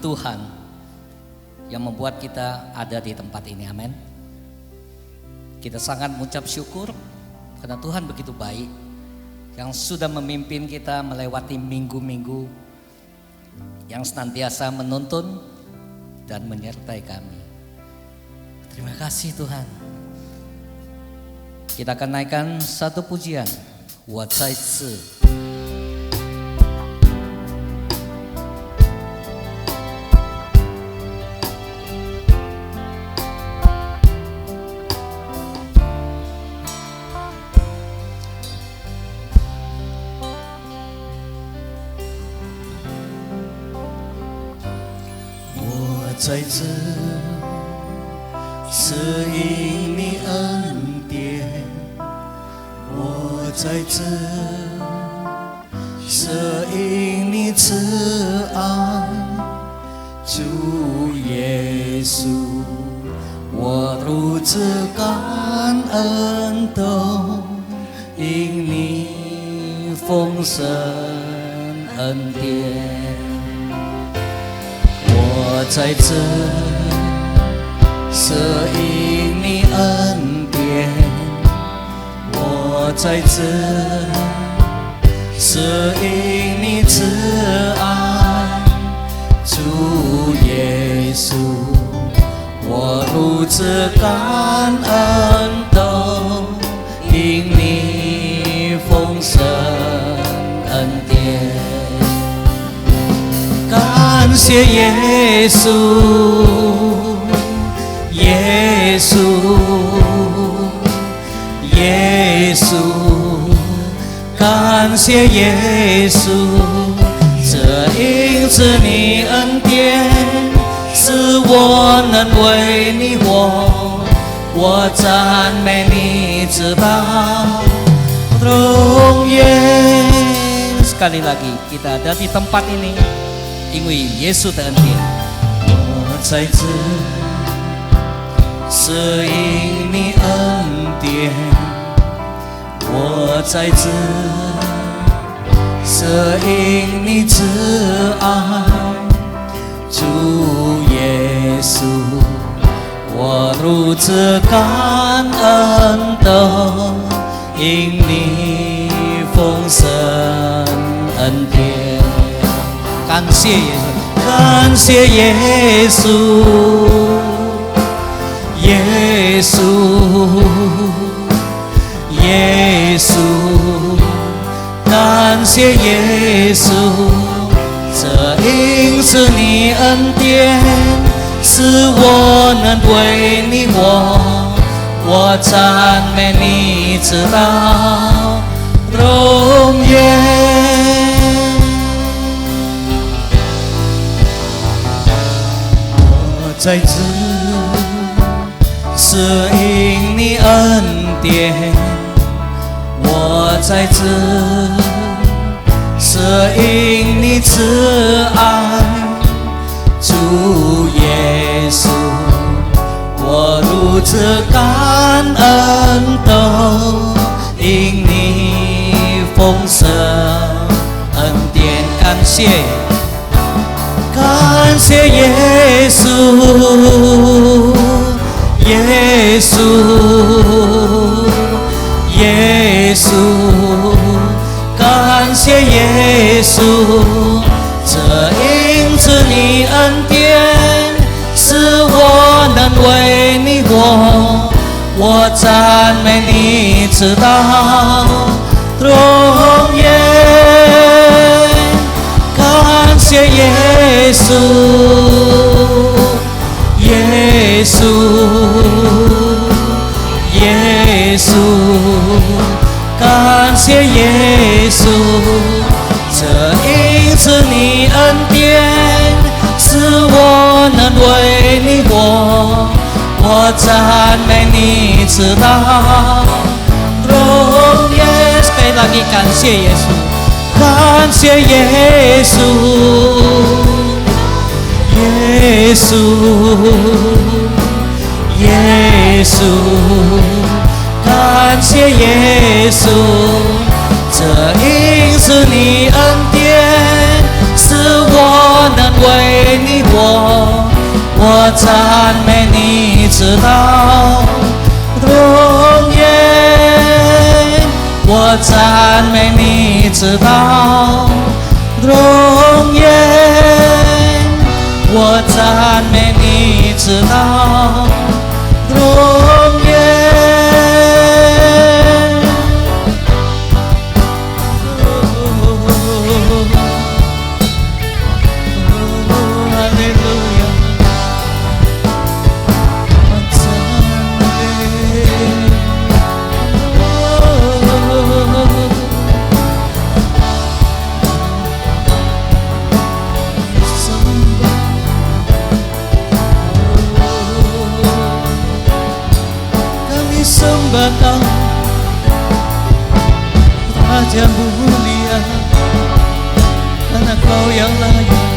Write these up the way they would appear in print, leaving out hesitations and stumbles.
Tuhan yang membuat kita ada di tempat ini, amin. Kita sangat mengucap syukur karena Tuhan begitu baik yang sudah memimpin kita melewati minggu-minggu yang senantiasa menuntun dan menyertai kami. Terima kasih Tuhan. Kita akan naikkan satu pujian, 我再次 在这是因你恩典，我在这是因你慈爱，主耶稣，我如此感恩，都因你丰盛恩典。我在这是因你恩典，我在这是因你慈爱，主耶稣，我如此感恩，都因你丰盛恩典。感谢耶稣，耶稣，耶稣，感谢耶稣，这因此你恩典，使我能为你活，我赞美你直到永远。 Sekali lagi kita ada di tempat ini 因为耶稣的恩典，我在这是因你恩典，我在这是因你慈爱，主耶稣，我如此感恩，都因你丰盛恩典。 感谢耶稣，感谢耶稣，耶稣，耶稣，感谢耶稣，这因是你恩典，使我能为你活，我赞美你直到永远。 在这是因你恩典，我在这是因你慈爱，主耶稣，我如此感恩，都因你丰盛恩典，感谢。 感谢耶稣，耶稣，耶稣，感谢耶稣，这因此你恩典，使我能为你活，我赞美你直到永远。 感谢耶稣，耶稣，耶稣，感谢耶稣，这因此你恩典，使我能为你活，我赞美你直到永远。Sekali lagi 感谢耶稣。 感谢耶稣，耶稣，耶稣，感谢耶稣，这因是你恩典，使我能为你我赞美你直到永远，我赞美你直到永远，我赞美你直到永远。Sembah Kau, Raja mulia, karena Kau yang layak.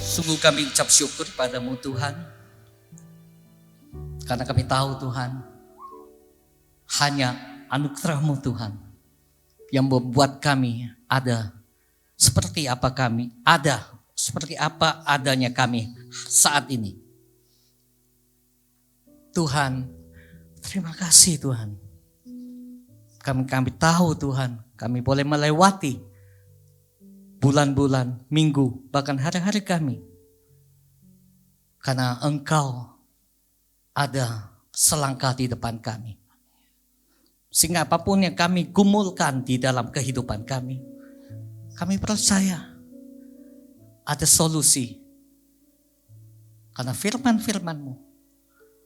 Sungguh kami ucap syukur padamu Tuhan, karena kami tahu Tuhan, hanya anugerah-Mu Tuhan yang membuat kami ada seperti apa kami ada, seperti apa adanya kami saat ini. Tuhan, terima kasih Tuhan. Kami tahu Tuhan, kami boleh melewati bulan-bulan, minggu, bahkan hari-hari kami. Karena Engkau ada selangkah di depan kami. Sehingga apapun yang kami gumulkan di dalam kehidupan kami percaya ada solusi. Karena firman-firman-Mu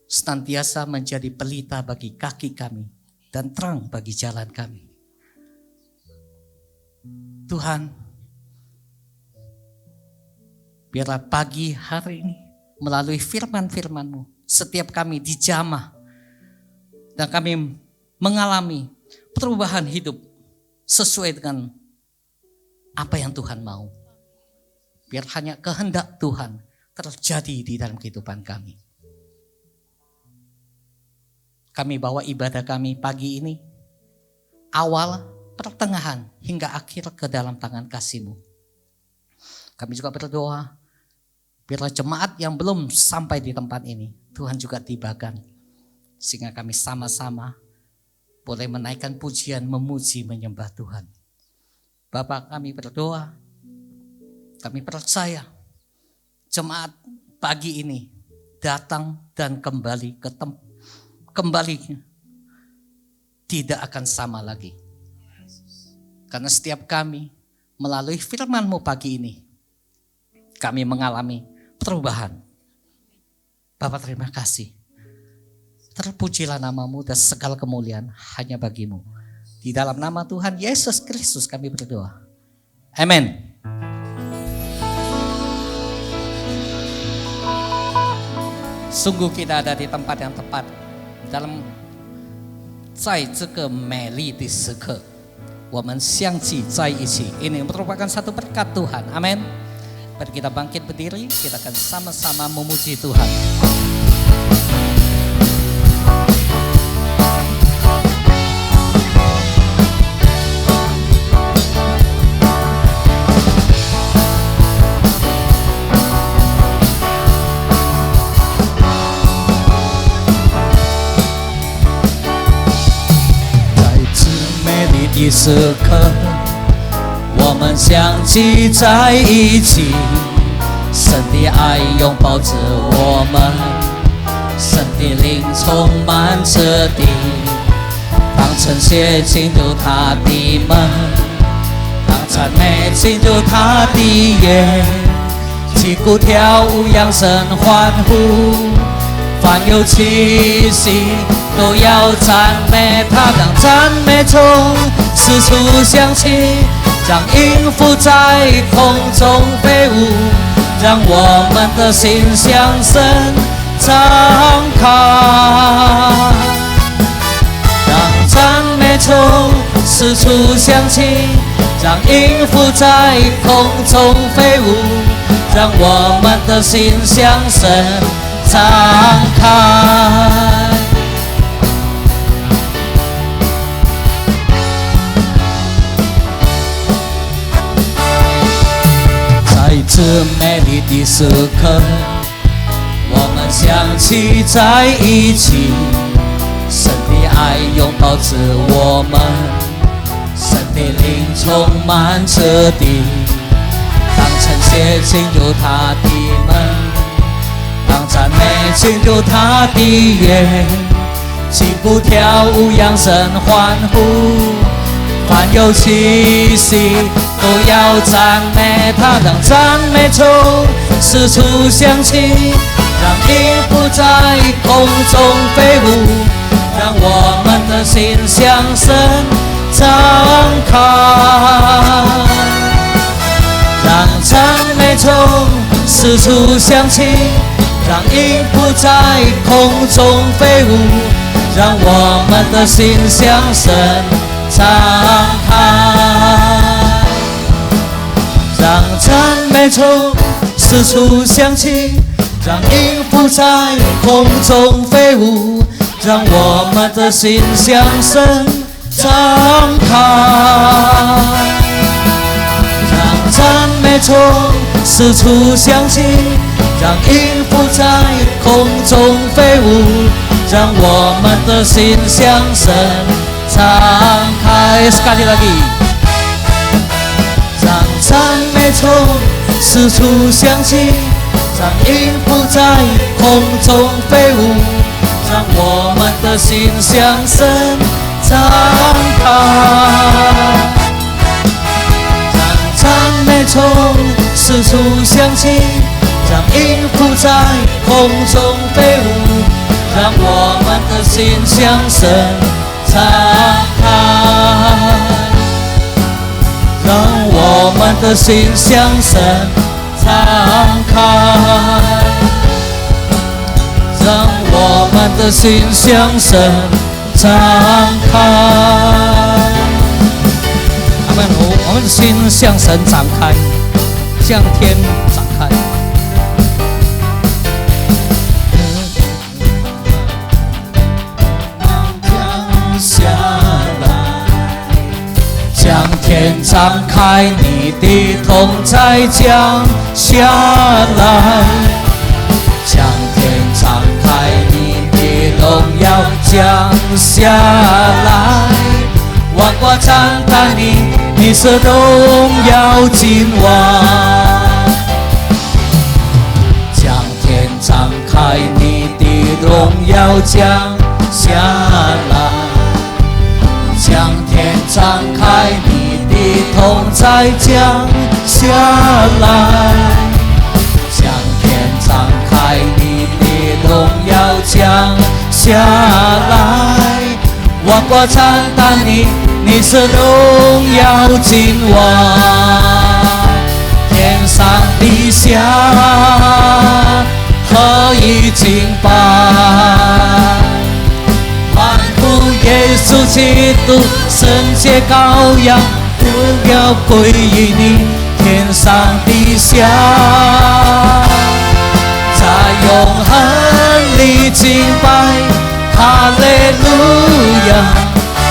senantiasa menjadi pelita bagi kaki kami dan terang bagi jalan kami. Tuhan, biarlah pagi hari ini melalui firman-firman-Mu setiap kami dijamah dan kami mengalami perubahan hidup sesuai dengan apa yang Tuhan mau. Biar hanya kehendak Tuhan terjadi di dalam kehidupan kami. Kami bawa ibadah kami pagi ini, awal, pertengahan, hingga akhir ke dalam tangan kasih-Mu. Kami juga berdoa, biarlah jemaat yang belum sampai di tempat ini, Tuhan juga tibakan. Sehingga kami sama-sama boleh menaikkan pujian, memuji, menyembah Tuhan. Bapa, kami berdoa, kami percaya jemaat pagi ini datang dan kembali tidak akan sama lagi. Karena setiap kami melalui firman-Mu pagi ini, kami mengalami perubahan. Bapa, terima kasih. Terpujilah nama-Mu dan segala kemuliaan hanya bagi-Mu. Di dalam nama Tuhan Yesus Kristus kami berdoa. Amin. Sungguh kita ada di tempat yang tepat. Dalam 在这个美丽的时刻，我们相聚在一起。Ini merupakan satu berkat Tuhan. Amin. Mari kita bangkit berdiri, kita akan sama-sama memuji Tuhan.的时刻，我们相聚在一起，神的爱拥抱着我们，神的灵充满着地，当晨曦进入他的门，当赞美进入他的眼，击鼓跳舞扬声欢呼，凡有气息都要赞美他，让赞美从四处响起，让音符在空中飞舞，让我们的心向神敞开，让赞美从四处响起，让音符在空中飞舞，让我们的心向神张开。在这美丽的时刻，我们相聚在一起，神的爱拥抱着我们，神的灵充满着地。当称谢进入他的门，当赞美进入他的园，起步跳舞扬声欢呼，凡有气息都要赞美他，让赞美从四处响起，让音符在空中飞舞，让我们的心向神张开。让赞美从四处响起，让音符在空中飞舞，让我们的心向神张开。让赞美从四处响起，让音符在空中飞舞，让我们的心向神张开。让赞美从四处响起，让音符在空中飞舞，让我们的心向神张开。Sekali lagi， 让赞美从四处响起，让音符在空中飞舞，让我们的心向神张开。赞美从四处响起，让音符在空中飞舞，让我们的心向神张开。让我们的心向神张开。让我们的心向神张开。我们的心向神展开，向天展开。降下来，将天展开，你的同在降下来，将天展开，你的荣耀降下来。万国赞叹你，你是荣耀君王。将天展开，你的荣耀降下来。将天展开，你的同在降下来。将天展开，你的荣耀降下来。万国赞叹你，你是荣耀君王。天上地下何以敬拜？欢呼耶稣基督，圣洁羔羊，荣耀归于你。天上地下在永恒里敬拜。哈利路亚，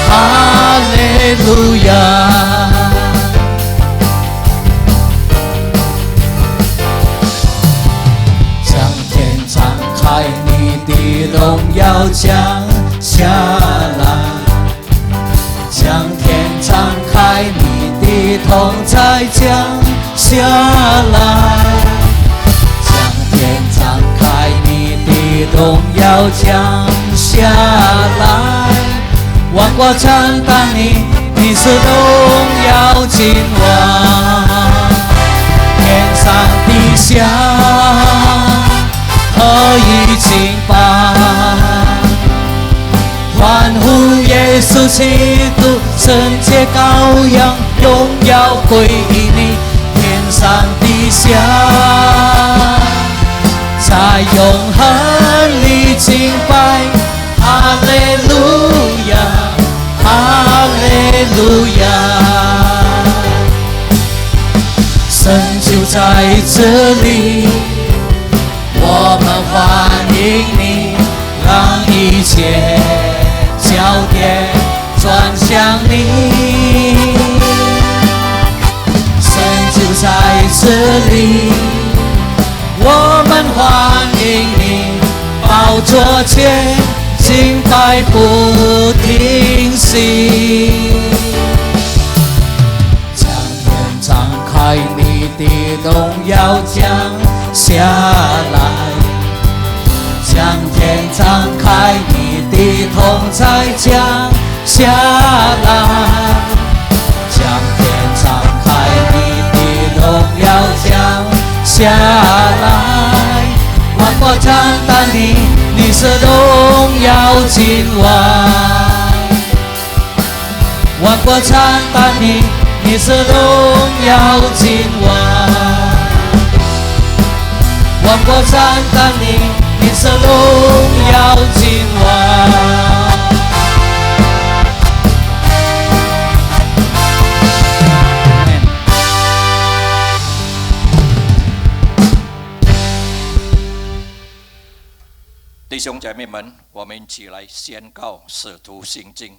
哈利路亚。将天展开，你的荣耀降下来。将天展开，你的同在降下来。将天展开，你的荣耀降下来。万国赞叹你，你是荣耀君王。天上地下何以敬拜？欢呼耶稣基督，圣洁羔羊，荣耀归于你。天上地下在永恒里敬拜。哈利路亚，哈利路亚。神就在这里，我们欢一切焦点转向你，神就在这里，我们欢迎你，宝座前敬拜不停息。将天敞开，你的荣耀降下来，将天敞开，你的同在降下来，将天敞开，你的荣耀降下来，万国称赞你，你是荣耀君王，万国称赞你，你是荣耀君王，万国称赞你，你是荣耀君王。弟兄姐妹们，我们一起来宣告使徒信经。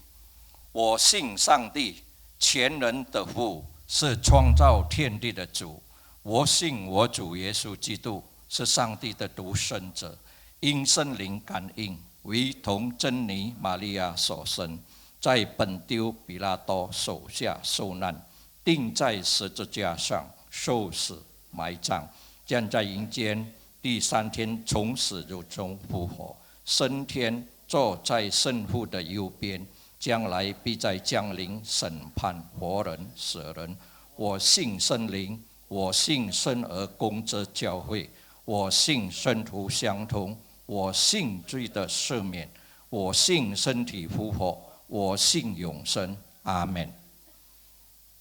我信上帝，全能的父，是创造天地的主。我信我主耶稣基督是上帝的独生者，因圣灵感应，为童真女玛利亚所生，在本丢比拉多手下受难，钉在十字架上受死埋葬，将在阴间第3天从死入中复活，升天，坐在圣父的右边，将来必再降临审判活人死人。我信圣灵，我信生而公之教会，我信圣徒相通，我信罪的赦免，我信身体复活，我信永生。阿们。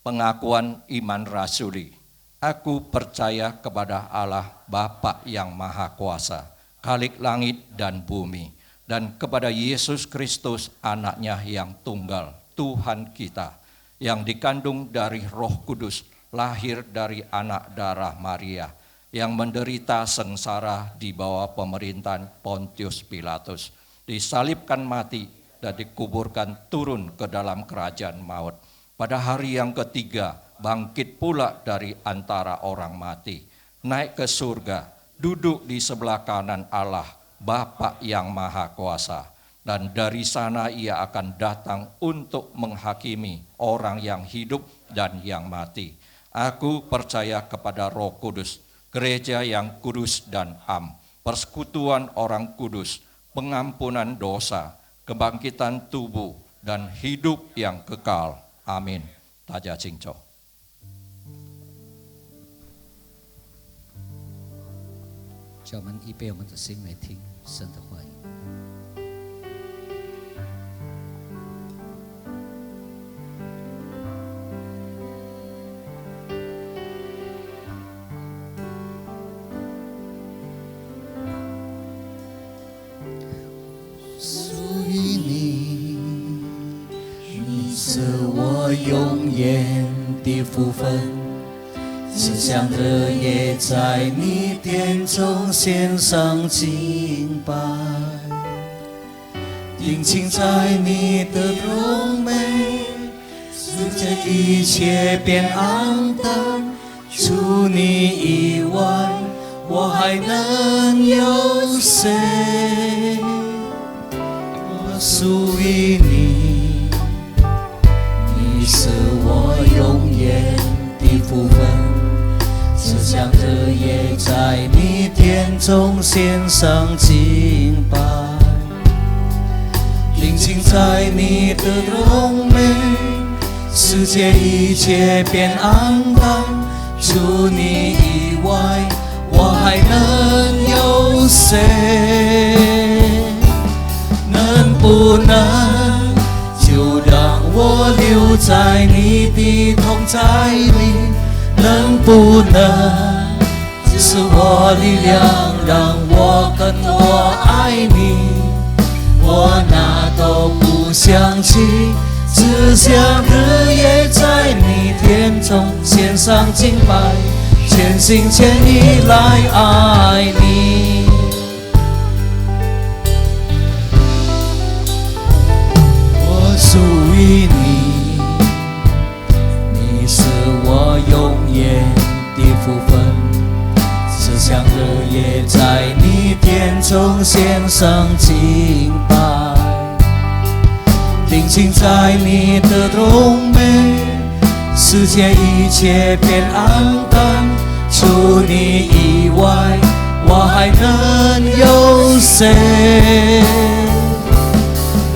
Pengakuan iman rasuli. Aku percaya kepada Allah Bapa yang Maha Kuasa, Khalik langit dan bumi, dan kepada Yesus Kristus anaknya yang tunggal, Tuhan kita, yang dikandung dari Roh Kudus, lahir dari anak darah Maria, yang menderita sengsara di bawah pemerintahan Pontius Pilatus, disalibkan mati dan dikuburkan turun ke dalam kerajaan maut. Pada hari yang ketiga, bangkit pula dari antara orang mati, naik ke surga, duduk di sebelah kanan Allah, Bapa yang Maha Kuasa. Dan dari sana ia akan datang untuk menghakimi orang yang hidup dan yang mati. Aku percaya kepada Roh Kudus, gereja yang kudus dan am, persekutuan orang kudus, pengampunan dosa, kebangkitan tubuh, dan hidup yang kekal. Amin. 大家请坐。叫我们预备我们的心来听神的话语。属于你，你是我永远的福分。只想着也在你殿中献上敬拜，定睛在你的荣美，世界一切变暗淡，除你以外，我还能有谁？我属于你，你是我永远的福分。只想着也在你殿中献上敬拜，定睛在你的荣美，世界一切变暗淡，除你以外，我还能有谁？能不能就让我留在你的同在里？能不能只是我力量，让我更多爱你？我哪都不想去，只想日夜在你殿中献上敬拜，全心全意来爱你。中献上敬拜，定睛在你的容美，世界一切变黯淡，除你以外，我还能有谁？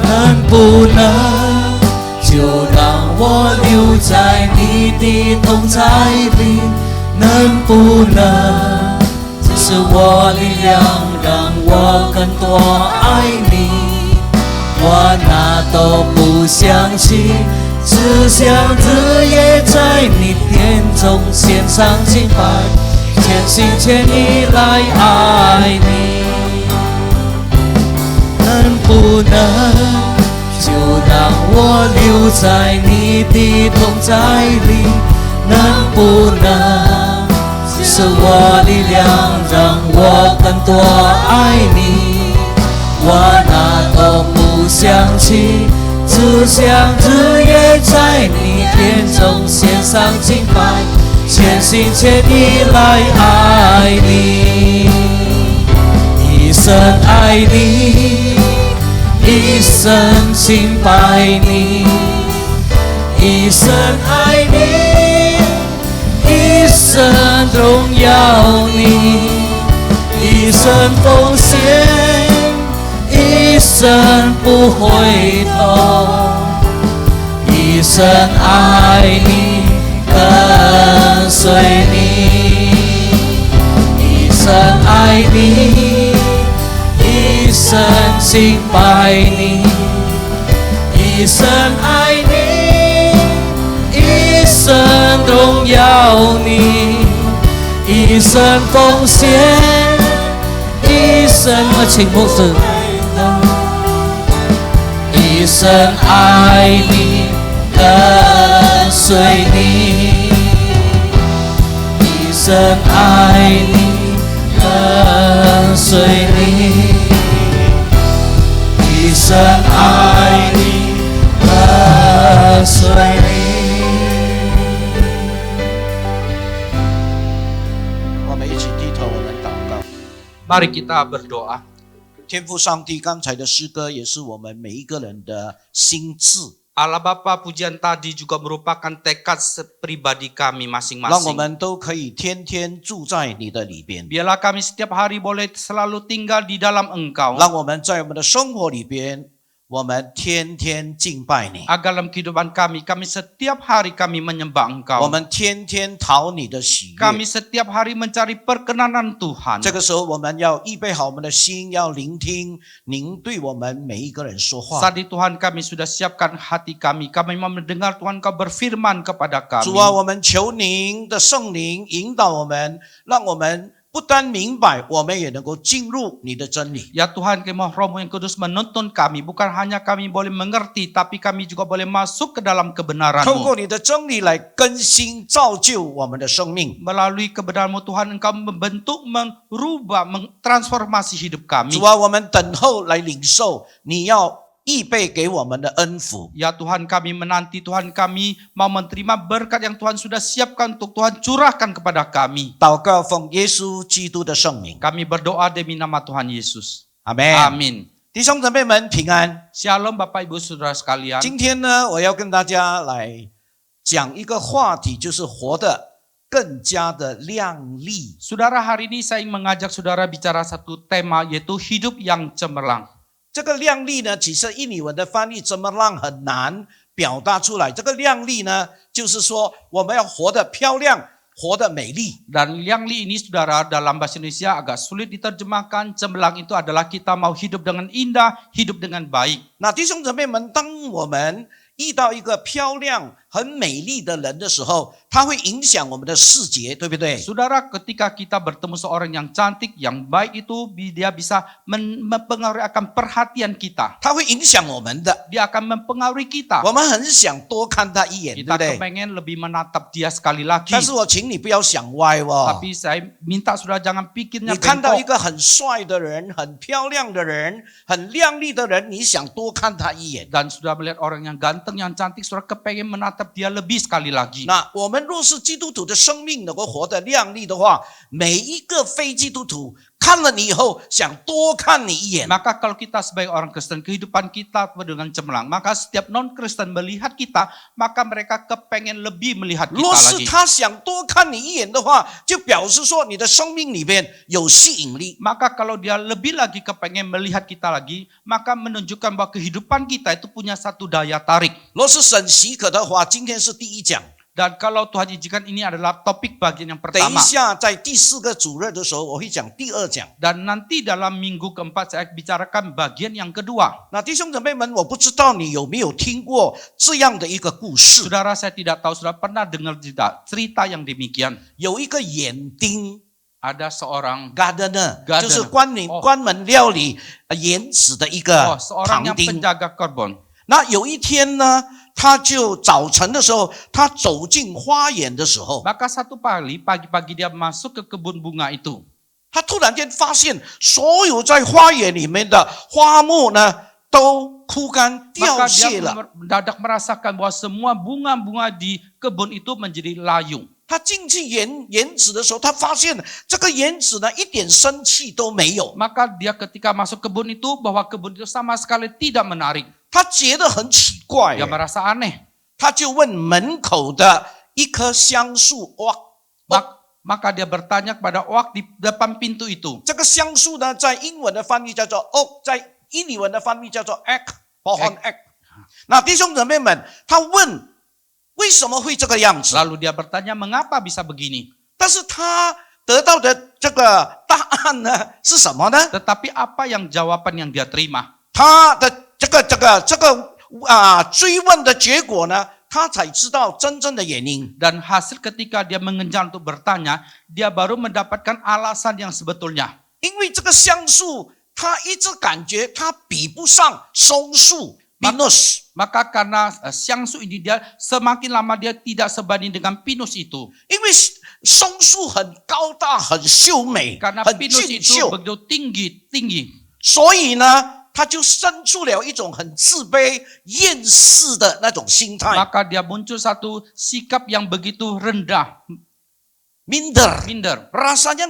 能不能就让我留在你的同在里？能不能只是我力量，让我更多爱你？我哪都不想起，只想日夜在你殿中献上敬拜，全心全意来爱你。能不能就让我留在你的同在里？能不能只是我力量，让我更多爱你？我哪都不想起，只想日夜在你殿中献上敬拜，全心全意来爱你，一生爱你，一生敬拜你，一生爱你，一生荣耀你，一生奉献，一生不回头，一生爱你，跟随你，一生爱你，一生敬拜你，一生爱你，一生荣耀你，一生奉献，一生请牧师，一生爱你，跟随你，一生爱你，跟随你，一生爱你，跟随你。我们一起低头，我们祷告。 Mari kita berdoa. 天父上帝，刚才的诗歌也是我们每一个人的心志。 Allah Bapa, pujian tadi juga merupakan tekad pribadi kami 让我 masing-masing. 们都可以天天住在你的里边， Biarlah kami setiap hari boleh selalu tinggal di dalam Engkau. 让我们在我们的生活里边，我们天天敬拜你， Agar dalam kehidupan kami setiap hari kami menyembah 我 Engkau. 们天天讨你的喜悦。 Kami setiap hari mencari perkenanan Tuhan. 这个时候，我们要预备好我们的心，要聆听您对我们每一个人说话。 Saat itu Tuhan kami sudah siapkan hati kami. Kami mau mendengar Tuhan Kau berfirman kepada 主 kami. 啊，我们求您的圣灵引导我们，让我们不单明白，我们也能够进入你的真理。 Ya Tuhan, kami mohon Roh-Mu yang Kudus menuntun kami. Bukan hanya kami boleh mengerti, tapi kami juga boleh masuk ke dalam 透 kebenaran-Mu. 过你的真理来更新造就我们的生命。 Melalui kebenaran-Mu Tuhan, Engkau membentuk, merubah, mentransformasi hidup kami. 主啊，我们等候来领受你要预备给我们的恩福。 Ya Tuhan, kami menanti, Tuhan kami mau menerima berkat yang Tuhan sudah siapkan untuk Tuhan curahkan kepada kami. 祷告奉耶稣基督的圣名， Kami berdoa demi nama Tuhan Yesus. 阿门。 Amin. 弟兄姊妹们平安。 Shalom Bapak Ibu Saudara sekalian. 今天呢，我要跟大家来讲一个话题，就是活得更加的亮丽。 Saudara, hari ini saya ingin mengajak saudara bicara satu tema, yaitu hidup yang cemerlang. 这个亮丽呢，其实印尼文的翻译怎么让很难表达出来。这个亮丽呢，就是说我们要活得漂亮，活得美丽。 Dan liang-li ini saudara dalam bahasa Indonesia agak sulit diterjemahkan. Cemerlang itu adalah kita mau hidup dengan indah, hidup dengan baik. 那弟兄姊妹们，当我们遇到一个漂亮、很美丽的人的时候，它会影响我们的视觉，对不对？ Saudara, ketika kita bertemu seorang yang cantik, yang baik itu, dia bisa mempengaruhi akan perhatian kita. 它会影响我们的。 Dia akan mempengaruhi kita. 我们很想多看他一眼，对 Kita 不对？ kepengen lebih menatap dia sekali lagi. 但是我请你不要想歪哦。 Tapi saya minta saudara jangan pikirnya 你看到一 bengkok. 个很帅的人、很漂亮的人、很亮丽的人，你想多看他一眼。 Dan sudah melihat orang yang ganteng, yang cantik, saudara kepengen menatap dia lebih sekali lagi. 那我们若是基督徒的生命能够活得亮丽的话，每一个非基督徒看了你以后想多看你一眼。 Maka kalau kita sebagai orang Kristen, kehidupan kita dengan cemerlang, maka setiap non-Kristen melihat kita, maka mereka kepengen lebih melihat kita 若是 lagi. 他想多看你一眼的话，就表示说你的生命里边有吸引力。 Maka kalau dia lebih lagi kepengen melihat kita lagi, maka menunjukkan bahwa kehidupan kita itu punya satu daya tarik. 若是神许可的话，今天是第一讲。 Dan kalau Tuhan izinkan ini adalah topik bagian yang 等一 pertama. 下在第4个主日的时候，我会讲第2讲。 Dan nanti dalam minggu keempat saya bicarakan bagian yang kedua. 那弟兄姊妹们，我不知道你有没有听过这样的一个故事。 Saudara, saya tidak tahu sudah pernah dengar tidak cerita yang demikian. 有一个园丁 Ada seorang gardener， Gardener 就是关门料理园子的一个 seorang 堂 yang 丁。 penjaga kebun. 那有一天呢，他就早晨的时候，他走进花园的时候， Maka satu pagi-pagi dia masuk ke kebun bunga itu. 他突然间发现，所有在花园里面的花木呢，都枯干掉 Maka 谢 dia 了。 mendadak merasakan bahwa semua bunga-bunga di kebun itu menjadi layu. 他进去园子的时候，他发现这个园子呢一点生气都没有， Maka dia ketika masuk kebun itu, bahwa kebun itu sama sekali tidak menarik. 他觉得很奇怪 Dia，merasa aneh. 他就问门口的一棵橡树哇， Maka dia bertanya kepada oak di depan pintu itu. 这个橡树呢，在英文的翻译叫做 oak， 在印尼文的翻译叫做 egg， pohon egg。那弟兄姊妹们，他问为什么会这个样子？ Lalu dia bertanya, mengapa bisa begini? 但是他得到的这个答案呢是什么呢？ Tetapi apa yang jawaban yang dia terima? 他的这个追问的结果呢，他才知道真正的原因。 Dan hasil ketika dia mengejar untuk bertanya, dia baru mendapatkan alasan yang sebetulnya. 因为这个橡树，他一直感觉他比不上松树 pinus， Maka karena xiangsu ini dia semakin lama dia tidak sebanding dengan pinus itu. 因为松树很高大、很秀美、 Karena 很 pinus 俊 itu 秀， begitu tinggi. 所以呢，他就生出了一种很自卑、厌世的那种心态。 Maka dia muncul satu sikap yang begitu rendah, minder， rasanya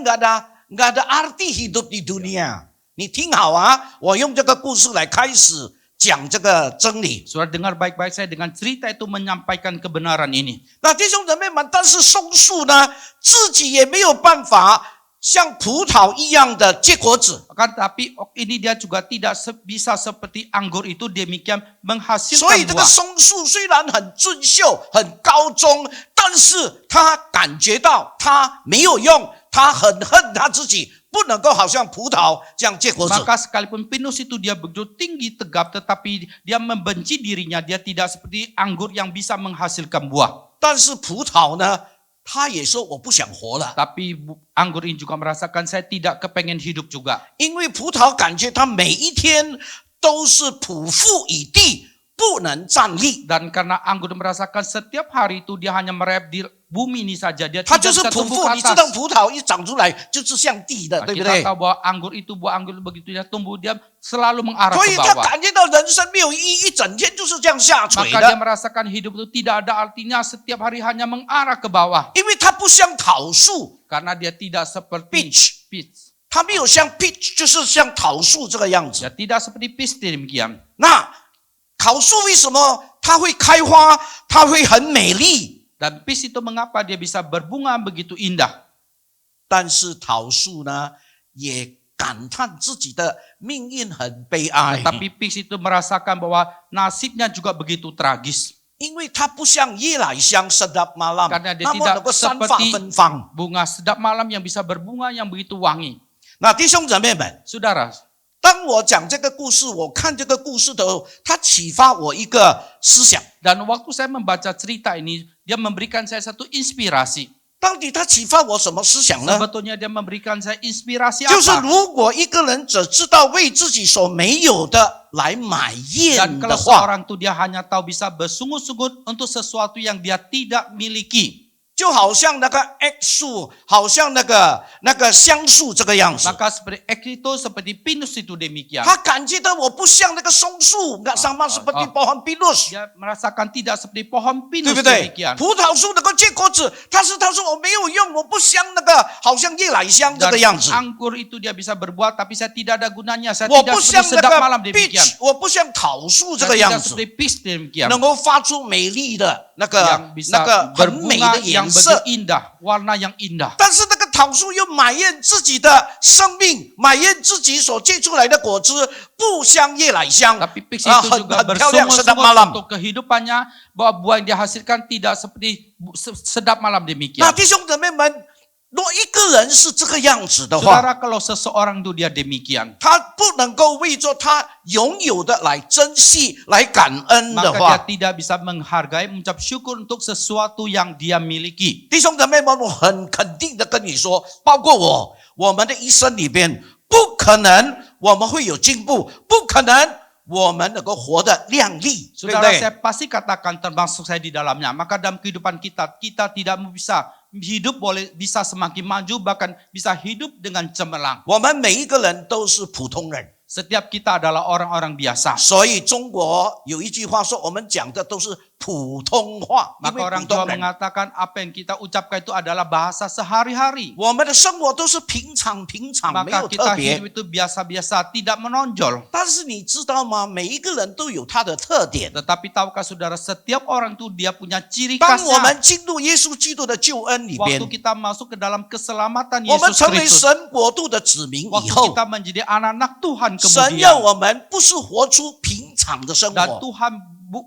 nggak ada arti hidup di dunia。你听好啊，我用这个故事来开始讲这个真理。 Saudara dengar baik-baik, saya dengan cerita itu menyampaikan kebenaran ini. 那弟兄姊妹们，但是松树呢，自己也没有办法像葡萄一样的结果子， Tapi ini dia juga tidak bisa seperti anggur itu demikian 所以 menghasilkan 这个 buah. 松树虽然很俊秀、很高中，但是他感觉到他没有用，他很恨他自己，不能够好像葡萄这样结果子。 Maka sekalipun pinus itu dia begitu tinggi tegap, tetapi dia membenci dirinya, dia tidak seperti anggur yang bisa menghasilkan buah. 但是葡萄呢，他也说我不想活了， Tapi anggur ini juga merasakan saya tidak kepengen hidup juga. 因为葡萄感觉他每一天都是匍匐以地，不能站立。 Dan karena anggur merasakan setiap hari itu dia hanya merayap di bumi ini saja, dia 它 tidak 就是 bisa 匍 tumbuh 匐， ke 你知道 atas. 葡萄一长出来就是向地的， Nah, 对不 kita 对？ tahu bahwa anggur itu, buah anggur begitu dia tumbuh, dia selalu mengarah 所 ke 以他 bawah. 感觉到人生没有意义，一整天就是这样下垂 Maka dia 的。 merasakan hidup itu tidak ada artinya, setiap hari hanya mengarah ke bawah. 因为它不像桃树 Karena dia tidak seperti Peach. peach. 它没有像 peach，就是像桃树这个样子。 Dia tidak seperti peach demikian. 那桃树为什么它会开花？它会很美丽， Dan peach itu mengapa dia bisa berbunga begitu indah. 但是桃树呢，也感叹自己的命运很悲哀， Tapi peach itu merasakan bahwa nasibnya juga begitu tragis. 因为它不像夜来香 sedap malam， Karena dia 那么 tidak 能够散发 seperti 芬芳。 bunga sedap malam yang bisa berbunga yang begitu wangi. 那弟兄姊妹们， Saudara, 当我讲这个故事，我看这个故事的时候，它启发我一个思想。 dan waktu saya membaca cerita ini, dia memberikan saya satu inspirasi. 到底它启发我什么思想呢？ Sebetulnya dia memberikan saya inspirasi 就是 apa? 如果一个人只知道为自己所没有的来买 Dan 宴 kalau 的话， seorang itu dia hanya tahu bisa bersungut-sungut untuk sesuatu yang dia tidak miliki. 就好像那个 X 树，好像那个香树这个样子。 Maka seperti X itu seperti pinus itu demikian. 他感觉到我不像那个松树，nggak sama seperti pohon pinus， Dia merasakan tidak seperti pohon 对 pinus 不对？ demikian. 葡萄树能够结果子，他说我没有用，我不像那个好像夜来香这 Dan 个样子， anggur itu dia bisa berbuat, tapi saya tidak ada gunanya. Saya 我 tidak 不像 seperti 那 sedap 个 malam demikian. peach，我不像桃树这 Saya 个样 tidak 子， seperti peach demikian. 能够发出美丽的那 Yang 个 bisa 很美 berbunga 的 yang 颜 begitu 色。 indah, warna yang indah. 但是那个桃树又埋怨自己的生命，埋怨自己所结出来的果子不像夜来香， Tapi peach 啊， itu 很 juga 漂亮，sedap bersungguh-sungguh malam。 untuk kehidupannya, bahwa buah yang dihasilkan tidak seperti sedap malam 那 demikian. 弟兄姊妹们，若一个人是这个样子的话， Saudara, kalau seseorang itu dia demikian, 他不能够为着他拥有的来珍惜、来感恩的 maka dia 话， tidak bisa menghargai, mengucap syukur untuk sesuatu yang dia miliki. 弟兄姊妹们，我很肯定的跟你说，包括我们的一生里边，不可能我们会有进步，不可能我们能够活得亮丽，对不 Saudara, 对？ saya pasti katakan termasuk saya di dalamnya. Maka dalam kehidupan kita tidak bisa hidup bisa semakin maju, bahkan bisa hidup dengan cemerlang. 我们每一个人都是普通人， Setiap kita adalah orang-orang biasa. 所以中国有一句话说，我们讲的都是普通话，因 Maka 为 orang 普 tua 通人。 mengatakan apa yang kita ucapkan itu adalah bahasa sehari-hari. 我们的生活都是平常，没 Maka 有特 kita 别 hidup。itu biasa-biasa, tidak menonjol. 但是你知道吗？每一个人都有他的特点。 Tetapi tahukah saudara, setiap orang itu dia punya ciri 当我 khasnya. 们进入耶稣基督的救恩里边 Waktu，kita masuk ke dalam keselamatan 我们 Yesus 成为 Kristus. 神国度的子民以 Waktu 后， kita menjadi anak-anak Tuhan 神要 kemudian. 我们不是活出平常的生 Dan 活， Tuhan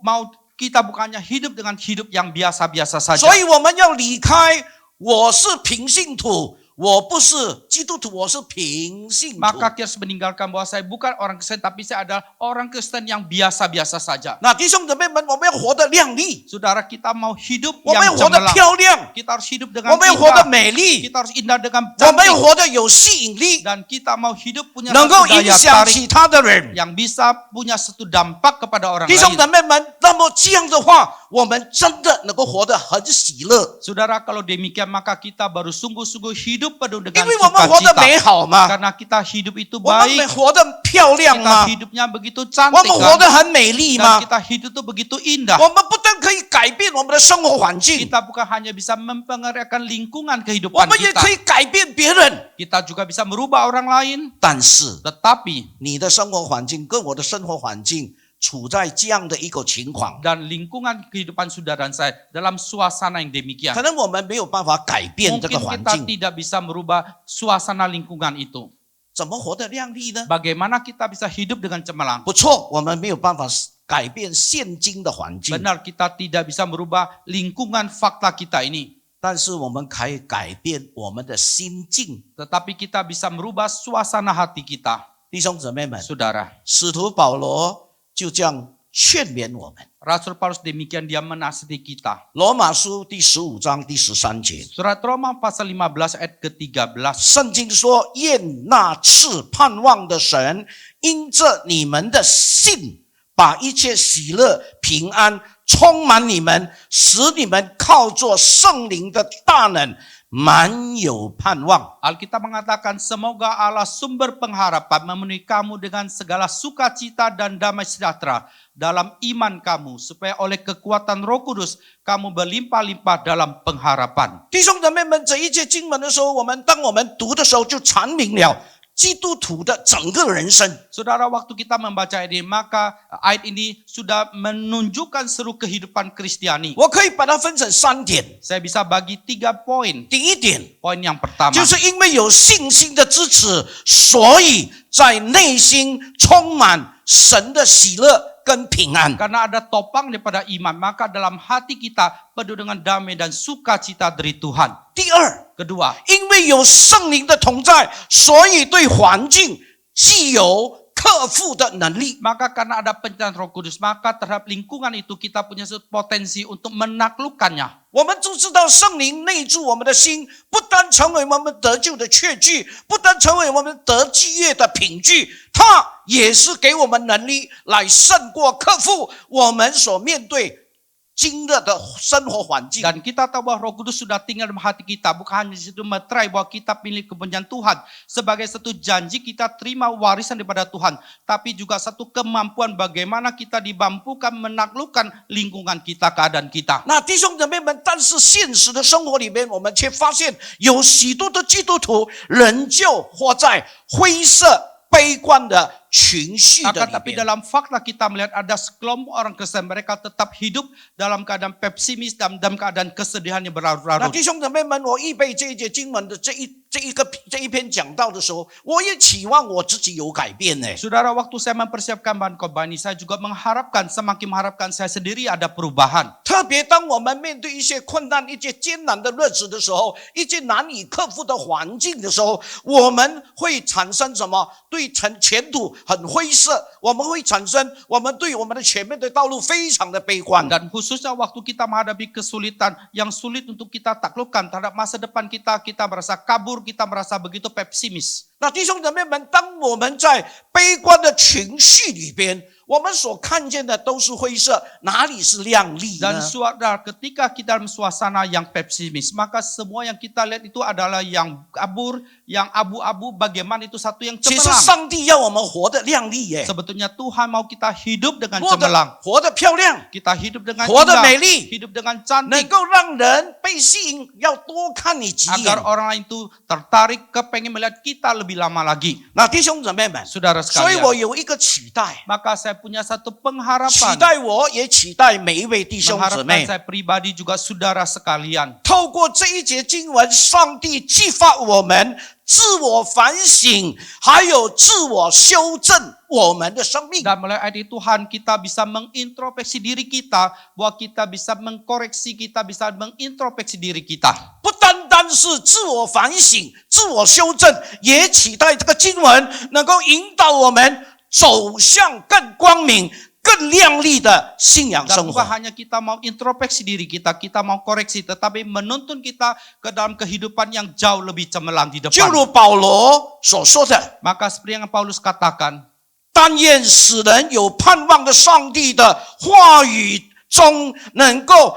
mau kita bukannya hidup dengan hidup yang biasa-biasa saja. 所以我们要离开。我是平信徒，我不是基督徒，我是平信徒。 Maka kita harus meninggalkan bahwa saya bukan orang Kristen, tapi saya adalah orang Kristen yang biasa-biasa saja. 那弟兄姊妹们，我们要活得亮丽， Saudara, kita mau hidup 我们要 yang 活得 cemerlang. 漂亮， Kita harus hidup 我 dengan 们要活得 indah. 美丽， Kita harus indah dengan 我们要 cantik. 活得有吸引力， Dan kita mau hidup punya 能够 satu 影 daya 响 tarik 其他的人。 yang bisa punya satu dampak kepada orang 弟兄 lain. 姊妹们，那么这样的话，我们真的能够活得很喜乐， Saudara, kalau demikian maka kita baru sungguh-sungguh hidup penuh 因 dengan 为我们活得 sukacita. 美好嘛， Karena kita hidup itu 我们 baik, 活得漂亮 kita 嘛， hidupnya begitu 我 cantik 们活得 kan? 很美丽 Dan 嘛。 kita hidup itu begitu indah. 我们不但可以改变我们的生活环境， Kita bukan hanya bisa mempengaruhi lingkungan 我 kehidupan 们也可 kita. 以改变别人。 Kita juga bisa merubah orang lain. 但是 Tetapi 你的生活环境跟我的生活环境处在这样的一个情况， dan lingkungan kehidupan saudara dan saya dalam suasana yang demikian. 可能我们没有办法改变这个 Mungkin 环 kita 境， tidak bisa merubah suasana lingkungan itu. 怎么活得亮丽呢？ Bagaimana kita bisa hidup dengan cemerlang? 不错，我们没有办法改变现今的环境， Benar, kita tidak bisa merubah lingkungan fakta kita ini. 但是我们可以改变我们的心境。 Tetapi kita bisa merubah suasana hati kita. 弟兄姊妹们， Saudara, 使徒保罗就这样劝勉我们。 Rasul Paulus demikian dia menasihati kita. 罗马书第15章第13节， Surat Roma pasal 15 ayat ke-13. 圣经说：“愿那赐盼望的神，因着你们的信，把一切喜乐、平安充满你们，使你们靠着圣灵的大能，满有盼望。” Alkitab mengatakan, semoga Allah sumber pengharapan memenuhi kamu dengan segala sukacita dan damai sejahtera dalam iman kamu, supaya oleh kekuatan Roh Kudus kamu berlimpah-limpah dalam pengharapan. 弟兄姊妹们，这一节经文的时候，当我们读的时候，就阐明了基督徒的整个人生。 Saudara, waktu kita membaca ini, maka ayat ini sudah menunjukkan seluruh kehidupan Kristiani. 我可以把它分成3点。 Saya bisa bagi 3 poin. 第一点， Poin yang pertama, 就是因为有信心的支持，所以在内心充满神的喜乐跟平安。 karena ada topang daripada iman, maka dalam hati kita penuh dengan damai dan sukacita dari Tuhan. 第二， Kedua, 因为有圣灵的同在，所以对环境具有克服的能力。 maka karena ada penyertaan Roh Kudus, maka terhadap lingkungan itu kita punya suatu potensi untuk menaklukkannya. 我们就知道圣灵内住我们的心，不单成为我们得救的确据，不单成为我们得基业的凭据，它也是给我们能力来胜过克服我们所面对经热的生活环境。 Dan kita tahu bahwa Roh Kudus sudah tinggal dalam hati kita. Bukan hanya di situ meterai bahwa kita milik kepunyaan Tuhan. Sebagai satu janji kita terima warisan daripada Tuhan. Tapi juga satu kemampuan bagaimana kita dimampukan menaklukkan lingkungan kita, keadaan kita. 那弟兄姊妹们，但是现实的生活里面，我们却发现有许多的基督徒仍旧活在灰色、悲观的情绪的 Akan 里 tapi 面。 dalam fakta kita melihat ada sekelompok orang Kristen, mereka tetap hidup dalam keadaan pesimis dan dalam keadaan kesedihan yang 那 berlarut-larut. 弟兄姊妹们，我预备这一节经文的这一篇讲道的时候，我也期望我自己有改变呢。 Saudara, waktu saya mempersiapkan bahan khotbah ini, saya juga semakin mengharapkan saya sendiri ada perubahan. 特别当我们面对一些困难、一些艰难的日子的时候，一些难以克服的环境的时候，我们会产生什么？对前途很灰色，我们会产生我们对我们的前面的道路非常的悲观。 Dan khususnya waktu kita menghadapi kesulitan yang sulit untuk kita taklukkan terhadap masa depan kita, kita merasa kabur, kita merasa begitu pesimis. 那弟兄姊妹们，当我们在悲观的情绪里边，我们所看见的都是灰色，哪里是亮丽 Dan 呢？ saudara, ketika kita dalam suasana yang pesimis, maka semua yang kita lihat itu adalah yang kabur, yang abu-abu, bagaimana itu satu yang 其实 cemerlang. 上帝要我们活得亮丽耶， Sebetulnya Tuhan mau kita hidup dengan 活 cemerlang. 得漂亮， Kita hidup dengan 活得 indah, 美丽， hidup dengan 能 cantik, 够让人被吸引，要多看你几眼 agar。orang lain itu tertarik, kepengen melihat kita lebih lama lagi. 那弟兄姊妹们， Saudara 所以 sekalian, 我有一个期待， maka saya punya satu 期 pengharapan. 待我也期待每一位弟兄姊 Mengharapkan 妹。 saya pribadi juga saudara sekalian. 透过这一节经文，上帝激发我们自我反省，还有自我修正我们的生命。 Dan melalui ayat itu Tuhan kita bisa mengintrospeksi diri kita, bahwa kita bisa mengkoreksi, kita bisa mengintrospeksi diri kita. 不单单是自我反省、自我修正，也期待这个经文能够引导我们走向更光明、更亮丽的信仰 Dan 生 bukan 活。 hanya kita mau introspeksi diri kita, kita mau koreksi, tetapi menuntun kita ke dalam kehidupan yang jauh lebih cemerlang di 就 depan. 如保罗所说的， Maka seperti yang Paulus katakan, 但愿使人有盼望的上帝的话语中，能够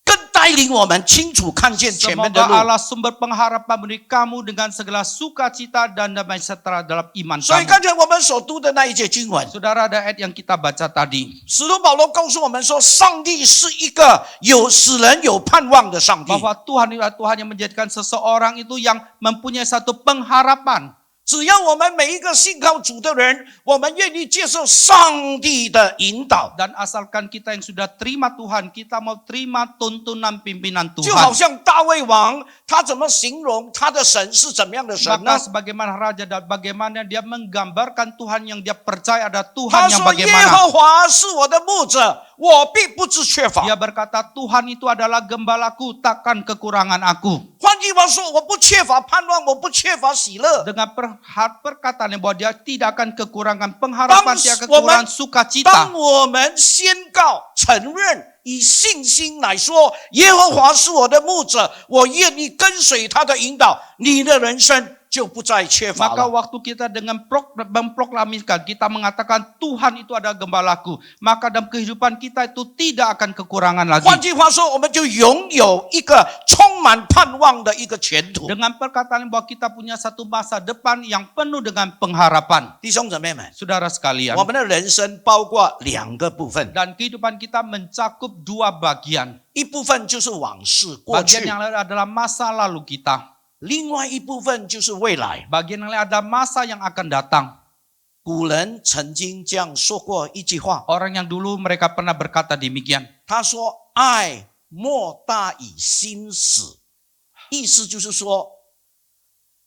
更带领我们清楚看见前面的 semoga 路。 Allah sumber pengharapan beri kamu dengan segala sukacita dan damai sejahtera dalam iman 所以 kamu. 刚才我们所读的那一节经文， Saudara, ada ayat yang kita baca tadi. 使徒保罗告诉我们说，上帝是一个使人有盼望的上帝。 Bahwa Tuhan adalah Tuhan yang menjadikan seseorang itu yang mempunyai satu pengharapan. 只要我们每一个信靠主的人，我们愿意接受上帝的引导， Dan asalkan kita yang sudah terima Tuhan, kita mau terima tuntunan pimpinan 就好 Tuhan. 像大卫王，他怎么形容他的神是怎么样的神呢 Maka？ sebagaimana raja dan bagaimana dia menggambarkan Tuhan yang dia percaya ada 他 Tuhan yang 说：“耶 bagaimana. 和华是我的牧者，我必不致缺乏。 Dia berkata Tuhan itu adalah gembalaku, takkan kekurangan aku. ”换句话说，我不缺乏盼望，我不缺乏喜乐。 Dengan perkataan yang bahwa dia tidak akan kekurangan pengharapan, tidak akan kekurangan 当 sukacita. 我们宣告、承认，以信心来说，耶和华是我的牧者，我愿意跟随他的引导，你的人生就不再缺乏 Maka 了。 waktu kita dengan memproklamirkan, kita mengatakan Tuhan itu adalah gembalaku, maka dalam kehidupan kita itu tidak akan kekurangan lagi. 换句话说，我们就拥有一个充满盼望的一个前途。 Dengan perkataan bahwa kita punya satu masa depan yang penuh dengan pengharapan. 弟兄姊妹们， Saudara sekalian, 我们的人生包括两个部分， dan kehidupan kita mencakup dua bagian. 一部分就是往事过 Bagian 去， yang lain adalah masa lalu kita. 另外一部分就是未来。 Bagian yang lain adalah masa yang akan datang. 古人曾经这样说过一句话， Orang yang dulu mereka pernah berkata demikian. 他说：“爱莫大于心死。”意思就是说，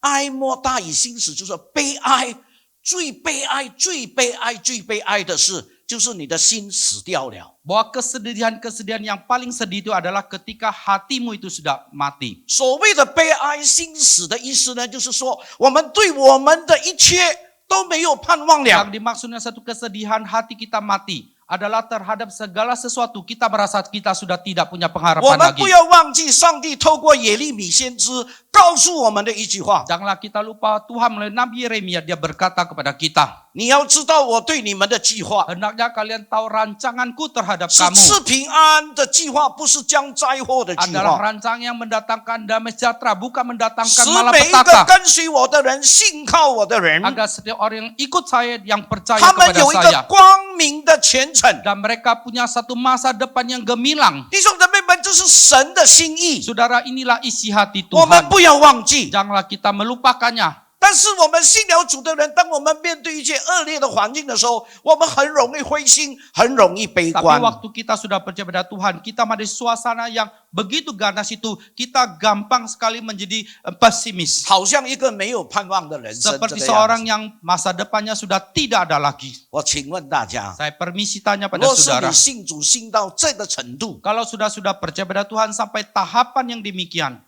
爱莫大于心死，就是说悲哀，最悲哀、最悲哀、最悲哀的事，就是你的心死掉了。 Bahwa kesedihan-kesedihan yang paling sedih itu adalah ketika hatimu itu sudah mati. 所谓的悲哀、心死的意思呢，就是说我们对我们的一切都没有盼望了 Yang。dimaksudnya satu kesedihan hati kita mati adalah terhadap segala sesuatu kita merasa kita sudah tidak punya 我 pengharapan 们 lagi. 不要忘记，上帝透过耶利米先知告诉我们的一句话： Janganlah kita lupa Tuhan melalui Nabi Yeremia dia berkata kepada kita. 你要知道我对你们的计划 Hendaknya kalian tahu rancanganku terhadap 是 kamu 赐平安的计划，不是将灾祸的计 adalah 划。 rancangan yang mendatangkan damai sejahtera, bukan 使 mendatangkan 每一个 malapetaka. 跟随我的人、信靠我的人， Agar setiap orang yang ikut saya, yang percaya 他们 kepada 有一个 saya, 光明的前程。 dan mereka punya satu masa depan yang gemilang. 弟兄姊妹们，这是神的心意， Saudara, inilah isi hati 我们 Tuhan. 不要忘记。 Janganlah kita melupakannya. 但是我们信了主的人，当我们面对一切恶劣的环境的时候，我们很容易灰心，很容易悲 Tapi 观。 waktu kita sudah percaya pada Tuhan, kita ada di suasana yang begitu ganas itu, kita gampang sekali menjadi pesimis. 好像一个没有盼望的人生。这 Seperti 个样 seorang 子 yang masa depannya sudah tidak ada lagi. 我请问大家， Saya permisi tanya pada 若是 saudara, 你信主信到这个程度， kalau sudah percaya pada Tuhan sampai tahapan yang demikian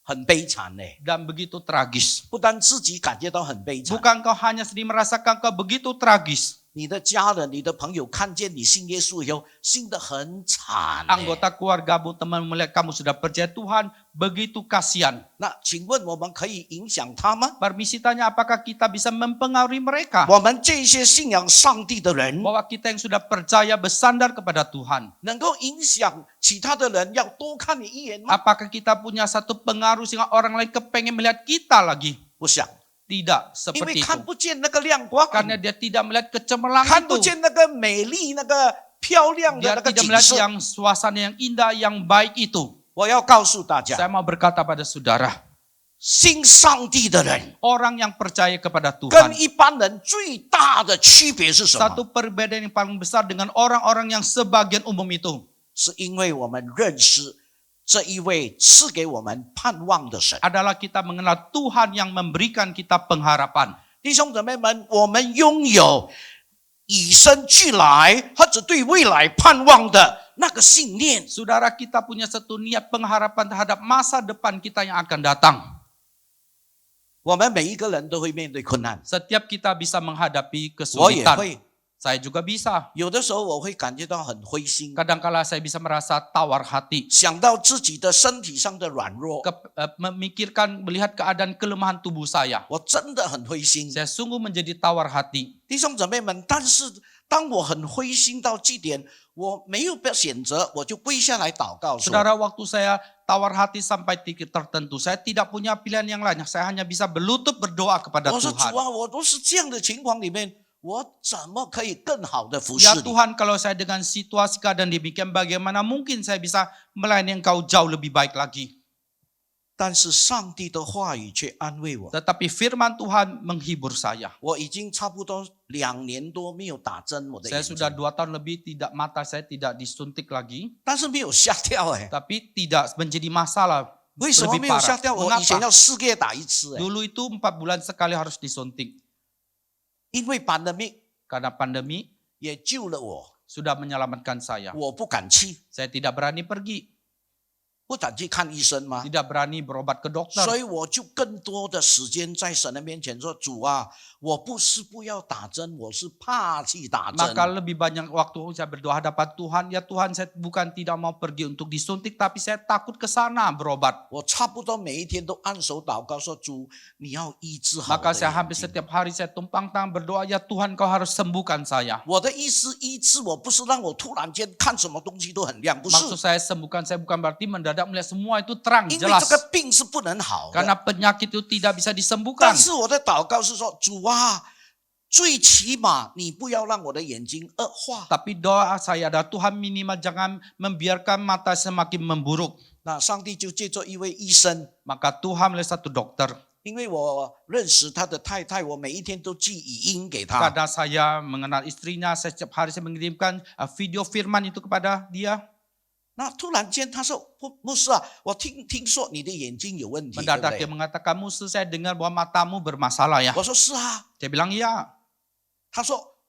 很悲惨呢。 dan begitu tragis. 不但自己感觉到很悲惨， Bukan kau hanya sedih merasakan kau begitu tragis. 你的家人、你的朋友看见你信耶稣以后，信得很惨呢。 Anggota keluargamu, teman melihat kamu sudah percaya Tuhan, begitu kasihan. 那请问我们可以影响他吗？ Permisi tanya, apakah kita bisa mempengaruhi mereka? 我们这些信仰上帝的人， Bahwa kita yang sudah percaya bersandar kepada Tuhan. 能够影响其他的人要多看你一眼吗？ Apakah kita punya satu pengaruh sehingga orang lain kepengen melihat kita lagi? 不想， Tidak 因为 seperti 看 itu. 不见那个亮光， Karena dia tidak melihat kecemerlangan 看不 itu. 见那个美丽、那个漂亮的 Dia 那个 tidak 景 melihat 色。 yang suasana yang indah, yang baik itu. 我要告诉大家， Saya mau berkata pada saudara, 信上帝的人 orang yang percaya kepada 跟 Tuhan. 一般人最大的区别是什么？ Satu perbedaan yang paling besar dengan orang-orang yang sebagian umum itu 是因为我们认识这一位赐给我们盼望的神。 adalah kita mengenal Tuhan yang memberikan kita pengharapan. 弟兄姊妹们，我们拥有与生俱来或者对未来盼望的那个信念。 Saudara, kita punya satu niat pengharapan terhadap masa depan kita yang akan datang. 我们每一个人都会面对困难， Setiap kita bisa menghadapi 我也 kesulitan. 会。 Saya juga bisa. 有的时候我会感觉到很灰心， Kadangkala saya bisa merasa tawar hati. 想到自己的身体上的软弱， Memikirkan, melihat keadaan kelemahan tubuh saya. 我真的很灰心。 Saya sungguh menjadi tawar hati. 弟兄姊妹们，但是当我很灰心到这点，我没有选择，我就跪下来祷告说： Saudara, waktu saya tawar hati sampai titik tertentu, saya tidak punya pilihan yang lain. Saya hanya bisa berlutut berdoa kepada 我说 Tuhan. 主啊，我都是这样的情况里面，我怎么可以更好的服侍 Ya 你？ Tuhan, kalau saya dengan situasi keadaan demikian, bagaimana mungkin saya bisa melayani Engkau jauh lebih baik lagi? 但是上帝的话语却安慰我。 Tetapi firman Tuhan menghibur saya. 我已经差不多2年多没有打针，我的 Saya 眼 sudah 睛， 2 tahun lebih mata saya tidak disuntik lagi. 但是没有瞎掉哎。 Tapi tidak menjadi masalah 为什么 lebih 没有瞎 parah. 掉？我以前 Mengapa? 要4个月打一次哎， Dulu itu 4 bulan sekali harus disuntik. 因为pandemic Karena pandemi 也救了我， sudah menyelamatkan saya. 我不敢去， Saya tidak berani pergi, 不敢去看医生吗？ tidak berani berobat ke dokter. 所以我就更多的时间在神的面前说：“主啊，我不是不要打针，我是怕去打针。 Maka lebih banyak waktu saya berdoa hadapan Tuhan. Ya Tuhan, saya bukan tidak mau pergi untuk disuntik, tapi saya takut ke sana berobat. 我差不多每一天都按手祷告说：主，你要医治好我 Maka 的 saya 眼 hampir 睛。 setiap hari saya tumpang tangan berdoa, ya Tuhan kau harus sembuhkan saya. 我的意思医治我不是让我突然间看什么东西都很亮，不是， Maksud saya sembuhkan, saya bukan berarti mendadak melihat semua itu terang, 因为 jelas. 这个病是不能好的。 Karena penyakit itu tidak bisa 但 disembuhkan. 是我的祷告是说：主啊，最起码你不要让我的眼睛恶化。 Tapi doa saya adalah Tuhan minimal jangan membiarkan mata semakin memburuk. 那上帝就借着一位医生， Maka Tuhan melalui satu dokter. 因为我认识他的太太，我每一天都寄语音给他。 Karena saya mengenal istrinya, saya setiap hari saya mengirimkan video firman itu kepada dia. 那突然间他说：“牧师啊，我听说你的眼睛有问题，对不 Mendadak 对 dia mengatakan, Musuh saya dengar bahwa matamu bermasalah ya. 我说是啊。 Saya bilang iya. 他说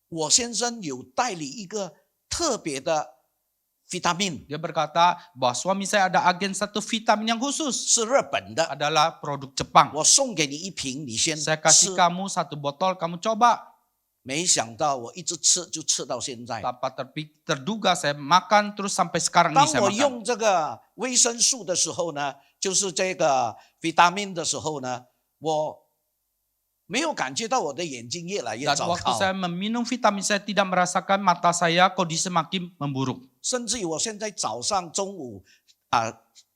我先生有代理一个特别的 vitamin， Dia berkata bahwa suami saya ada agen satu vitamin yang khusus. 是日本的， Adalah produk Jepang. 我送给你一瓶，你先 Saya 吃 kasih。kamu 1 botol, kamu coba. 没想到我一直吃就吃到现在。 Tanpa terduga saya makan terus sampai sekarang 当 ini saya 我 makan. 用这个维生素的时候呢，就是这个 vitamin 的时候呢，我没有感觉到我的眼睛越来越 Dan 糟 waktu 糕， saya meminum vitamin, saya tidak merasakan mata saya kondisi semakin memburuk. 甚至于我现在早上、中午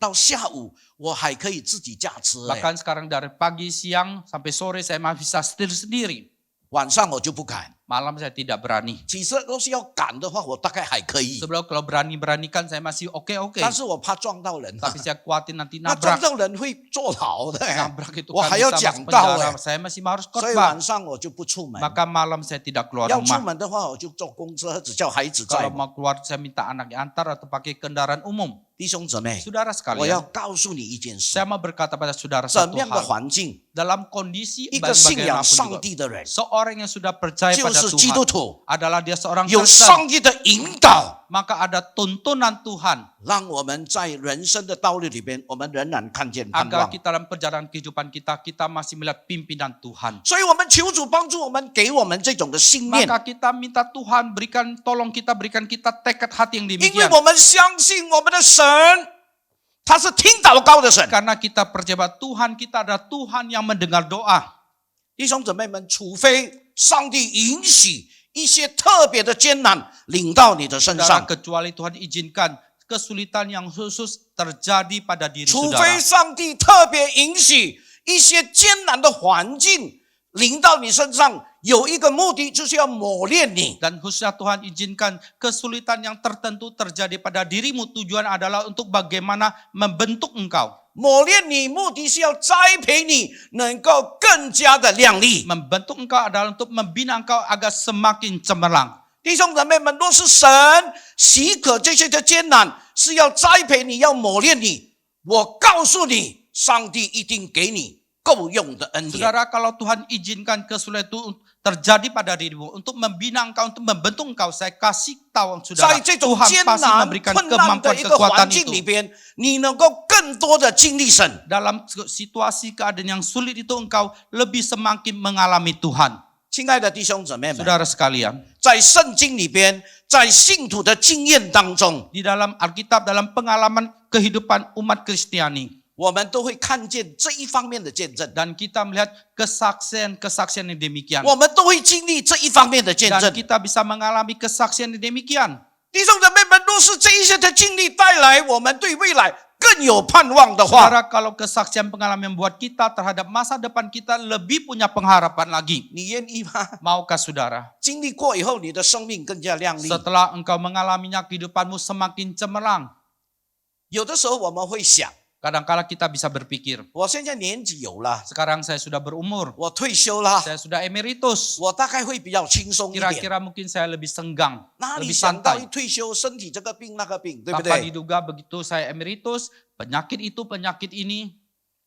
到下午，我还可以自己驾车。 Bahkan sekarang dari pagi, siang, sampai sore saya masih bisa setir sendiri. 晚上我就不敢。 Malam saya tidak berani. 其实都是要赶的话，我大概还可以， Sebelum kalau berani-beranikan saya masih oke-oke. 但是我怕撞到人。 Tapi saya khawatir nanti 那撞 nabrak. 到人会坐牢的， Nabrak itu 我 kan 还要 bisa 讲 masuk 道 penjara. Saya masih harus 所以 khotbah. 晚上我就不出门。 Maka malam saya tidak keluar 要出 rumah. 门的话，我就坐公车，只叫孩子载 Kalau 我。 mau keluar saya minta anaknya antar atau pakai kendaraan umum. 弟兄姊妹， Saudara 我要 sekalian, 告诉你一件事： saya mau berkata pada saudara 怎 satu 么样的 hal. 环境， Dalam kondisi 一个信仰 bagaimanapun 上 juga, 帝的人， seorang yang sudah percaya 就 pada 是基 Tuhan 督徒， adalah dia seorang 有 Kristen. 上帝的引导， Maka ada tuntunan Tuhan 让我们在人生的道路里边，我们仍然看见盼 agar 望。 kita dalam perjalanan kehidupan kita masih melihat pimpinan Tuhan. 所以，我们求主帮助我们，给我们这种的信念， Maka kita minta Tuhan tolong kita berikan kita tekad hati yang 因为 demikian. 我们相信我们的神，他是听祷告的神。 Karena kita percaya bahwa Tuhan kita adalah Tuhan yang mendengar doa. 弟兄姊妹们，除非上帝允许一些特别的艰难临到你的身 Saudara, 上， kecuali Tuhan izinkan kesulitan yang khusus terjadi pada diri 除 saudara. 非上帝特别允许一些艰难的环境临到你身上，有一个目的就是要磨练你。 Dan khususnya Tuhan izinkan kesulitan yang tertentu terjadi pada dirimu. Tujuan adalah untuk bagaimana membentuk engkau. 磨练你，目的是要栽培你，能够更加的亮丽。 Membentuk engkau adalah untuk membina engkau agar semakin cemerlang. 弟兄姊妹们，若是神许可这些的艰难，是要栽培你，要磨练你，我告诉你，上帝一定给你够用的恩典。 Saudara, kalau Tuhan izinkan kesulitan itu terjadi pada dirimu untuk membina engkau, untuk membentuk engkau, saya kasih tahu 在 saudara, 这种 Tuhan 艰 pasti 难 memberikan 困难 kemampuan 的一个环 kekuatan 境里 itu. 边，你能够更多的经历神。 Dalam situasi keadaan yang sulit itu engkau lebih semakin mengalami Tuhan. 亲爱的弟兄姊妹们， Saudara sekalian, 在圣经里边，在信徒的经验当中， di dalam Alkitab, dalam pengalaman kehidupan umat Kristiani, 我们都会看见这一方面的见证， dan kita melihat kesaksian-kesaksian yang demikian. 我们都会经历这一方面的见 Dan 证。 kita bisa mengalami kesaksian yang demikian. 弟兄姊妹们，若是这一些的经历带来我们对未来更有盼望的话， Saudara, kalau kesaksian pengalaman membuat kita terhadap masa depan kita lebih punya pengharapan lagi. 你愿意吗？ Maukah saudara? 经历过以后，你的生命更加亮丽。 Setelah engkau mengalaminya, kehidupanmu semakin cemerlang. 有的时候我们会想， Kadang-kala kita bisa berpikir, 我现在年纪有了， sekarang saya sudah berumur, 我退休了， saya sudah emeritus. 我大概会比较轻松一点。 Kira-kira mungkin saya lebih senggang, 哪里 lebih 想到一 santai. 退休，身体这个病那个病，对不 Tanpa 对？ diduga begitu saya emeritus, penyakit itu, penyakit ini.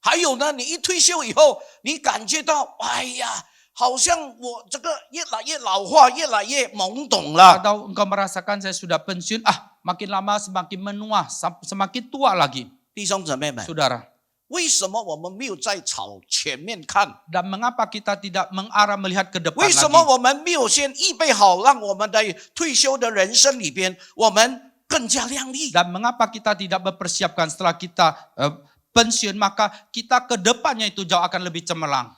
还有呢，你一退休以后，你感觉到，哎呀，好像我这个越来越老化，越来越懵懂了。 Atau engkau merasakan saya sudah pensiun, makin lama semakin menua, semakin tua lagi. 弟兄姊妹们， Saudara, 为什么我们没有在朝前面看？ dan mengapa kita tidak mengarah melihat ke depan 为什么 lagi? 我们没有先预备好，让我们在退休的人生里边，我们更加亮丽？ Dan mengapa kita tidak mempersiapkan setelah kita pensiun, maka kita ke depannya itu jauh akan lebih cemerlang.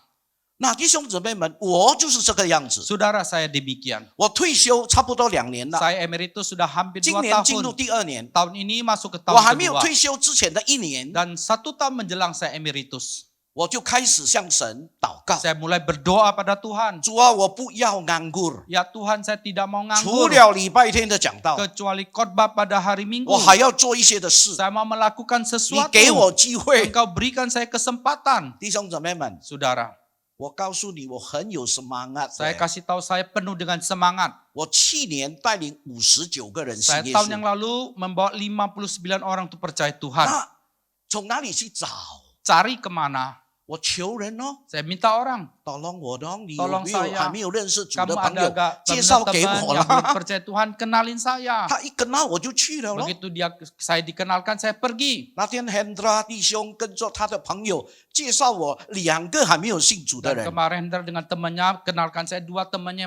那弟兄姊妹们，我就是这个样子。 Saudara, saya demikian. 我退休差不多2年了， Saya emeritus sudah hampir 今 2年进入 tahun. 第2年， Tahun ini masuk ke 我 tahun 还没有 kedua. 退休之前的1年， Dan 1 tahun menjelang saya emeritus, 我就开始向神祷告。 saya mulai berdoa pada Tuhan. 主啊，我不要nganggur， Ya Tuhan, saya tidak mau 除 nganggur. 了礼拜天的讲道， Kecuali khotbah pada hari Minggu. 我还要做一些的事。 Saya mau melakukan 你 sesuatu. 给我机会， Engkau berikan saya kesempatan. 弟兄姊妹们， Saudara, 我告诉你，我很有semangat。 saya kasih tahu saya penuh dengan semangat. 我去年带领59个人信 Saya 耶 tahun yang 稣， lalu membawa 59 orang untuk percaya Tuhan. 那从哪里去找？ Cari kemana? 我求人哦， Saya minta orang. tolong我哦，你有 Tolong 没有 saya 还没有认识主 Kamu 的朋 ada 友 gak 介绍 teman 给我 yang belum 了？ percaya Tuhan, kenalin saya. 他一跟到我就去了咯。 Begitu saya dikenalkan, saya pergi. 那天 Hendra 弟兄跟着他的朋友介绍我2个还没有信主的 Dan 人， kemarin Hendra dengan temannya kenalkan saya 2 temannya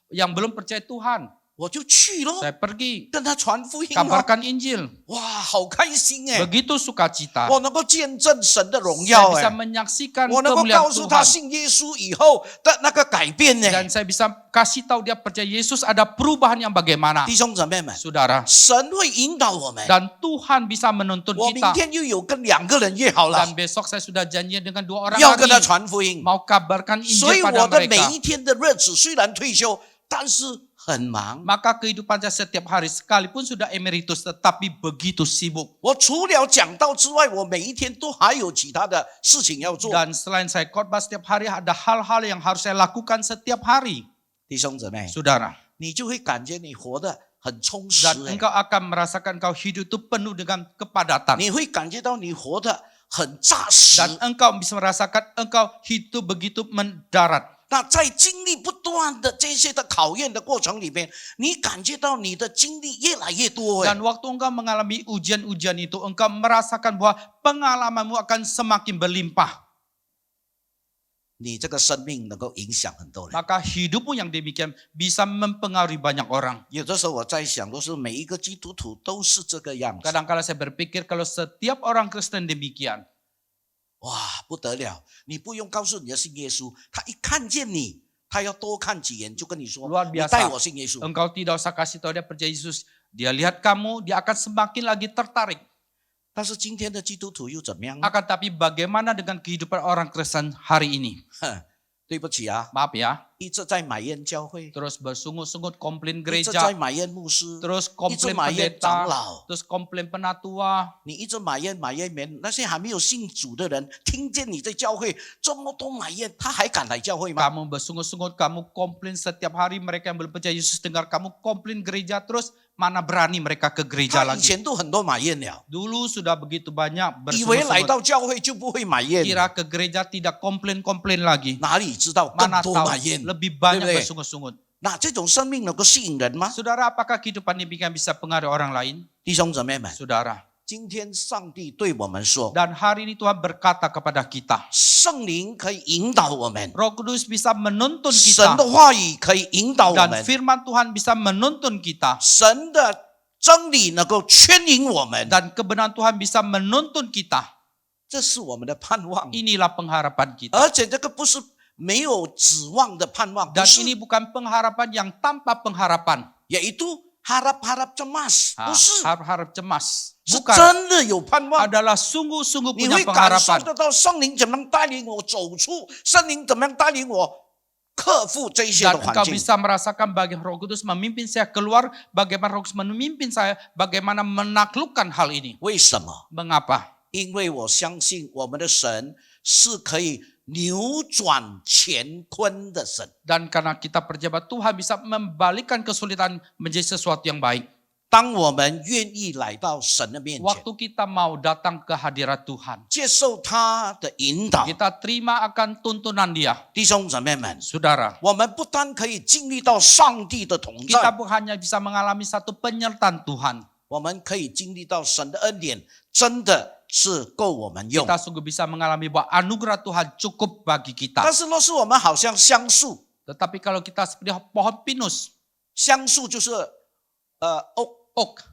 yang belum percaya Tuhan. 我就去咯， Saya pergi 跟他传福音咯。 kabarkan Injil. 哇，好开心哎！ Begitu sukacita. 我能够见证神的荣 Saya 耀 bisa 哎， menyaksikan 我能够 kemuliaan 告诉他 Tuhan. 信耶稣以后的那个改变呢。 Dan saya bisa kasih tahu dia percaya Yesus ada perubahan yang bagaimana. 弟兄姊妹们， Saudara. 神会引导我们。 Dan Tuhan bisa menuntun 我明 kita. 天又有跟2个人约好了， Dan besok saya sudah janjian dengan 2 orang 要跟他 lagi. 传福音。 Mau kabarkan 所以 Injil pada 我的每 mereka. 一天的日子虽然退休，但是很忙。 Maka kehidupan saya setiap hari sekalipun sudah emeritus tetapi begitu sibuk. 我除了讲道之外，我每一天都还有其他的事情要做。 Dan selain saya khotbah setiap hari ada hal-hal yang harus saya lakukan setiap hari. 弟兄姊妹， Saudara. 你就会感觉你活得很充实 Dan 哎， engkau akan merasakan engkau hidup itu penuh dengan kepadatan. 你会感觉到你活得很扎实。 Dan engkau bisa merasakan engkau hidup begitu mendarat. 那在经历不断的这些的考验的过程里面，你感觉到你的经历越来越多哎。 Dan waktu engkau mengalami ujian-ujian itu, engkau merasakan bahwa pengalamanmu akan semakin berlimpah. 你这个生命能够影响很多人。 Maka hidupmu yang demikian bisa mempengaruhi banyak orang. 有的时候我在想，都是每一个基督徒都是这个样子。 Kadang-kala saya berpikir kalau setiap orang Kristen demikian. 哇，不得了！你不用告诉你的信耶稣，他一看见你，他要多看几眼，就跟你说：“ Luar 你 biasa. 带我信耶稣。” Engkau tidak usah kasih tahu dia percaya Yesus. Dia lihat kamu, dia akan semakin lagi tertarik. 但是今天的基督徒又怎么样呢？ Akan tapi bagaimana dengan kehidupan orang Kristen hari ini? 对不起啊， Maaf ya. 一直在埋怨教会， Terus bersungut-sungut komplain 一直 gereja. 在埋怨牧师， Terus 一直 komplain 埋怨长 pendeta. 老， Terus komplain penatua. 你一直埋怨那些还没有信主的人，听见你在教会这么多埋怨，他还敢来教会吗？ Kamu bersungut-sungut, kamu komplain setiap hari. Mereka yang belum percaya Yesus dengar kamu komplain gereja terus. Mana berani mereka ke gereja 他以 lagi. 前都很多埋怨了， Dulu sudah begitu banyak 以为来 bersungut-sungut. 到教会就不会埋怨， Kira ke gereja tidak komplain-komplain lagi. 哪里知道更 Mana 多 tahu 埋怨？ lebih banyak 对不对？ bersungut-sungut. 那这种生命能够吸引人吗？ Saudara, apakah kehidupan demikian bisa pengaruhi orang lain? 弟兄姊妹们， Saudara. 今天上帝对我们说， Dan hari ini Tuhan berkata kepada kita. 圣灵可以引导我们， Roh Kudus bisa menuntun 神 kita. 的话语可以引导我 Dan 们， firman Tuhan bisa menuntun kita. 神的真理能够牵引我们， Dan kebenaran Tuhan bisa menuntun kita. 这是我们的盼望。 Inilah pengharapan kita. 而且这个不是没有指望的盼望，不 Dan 是， ini bukan pengharapan yang tanpa pengharapan. yaitu harap-harap cemas， Ah, 不是， harap-harap cemas. 是 Bukan. 真的有盼望。 Adalah sungguh-sungguh 你 punya 会感受 pengharapan. 得到圣灵怎么样带领我走出，圣灵怎么样带领我克服这些 Dan 的环 engkau 境。 bisa merasakan bagaimana Roh Kudus memimpin saya keluar, bagaimana Roh Kudus memimpin saya, bagaimana menaklukkan hal ini. 为什么？ Mengapa? 因为我相信我们的神是可以扭转乾坤的神。 Dan karena kita percaya Tuhan bisa membalikkan kesulitan menjadi sesuatu yang baik. 当我们愿意来到神的面前， Waktu kita mau datang ke hadirat Tuhan, 接受他的引导， kita terima akan tuntunan Dia. 弟兄姊妹们， Saudara, 我们不单可以经历到上帝的同 kita 在， bukan hanya bisa mengalami satu penyertaan Tuhan. 我们可以经历到神的恩典，真的是够我们用。 Kita sungguh bisa mengalami bahwa anugerah Tuhan cukup bagi kita. 但是若是我们好像橡树， Tetapi kalau kita seperti pohon pinus, 橡树就是oak， oak,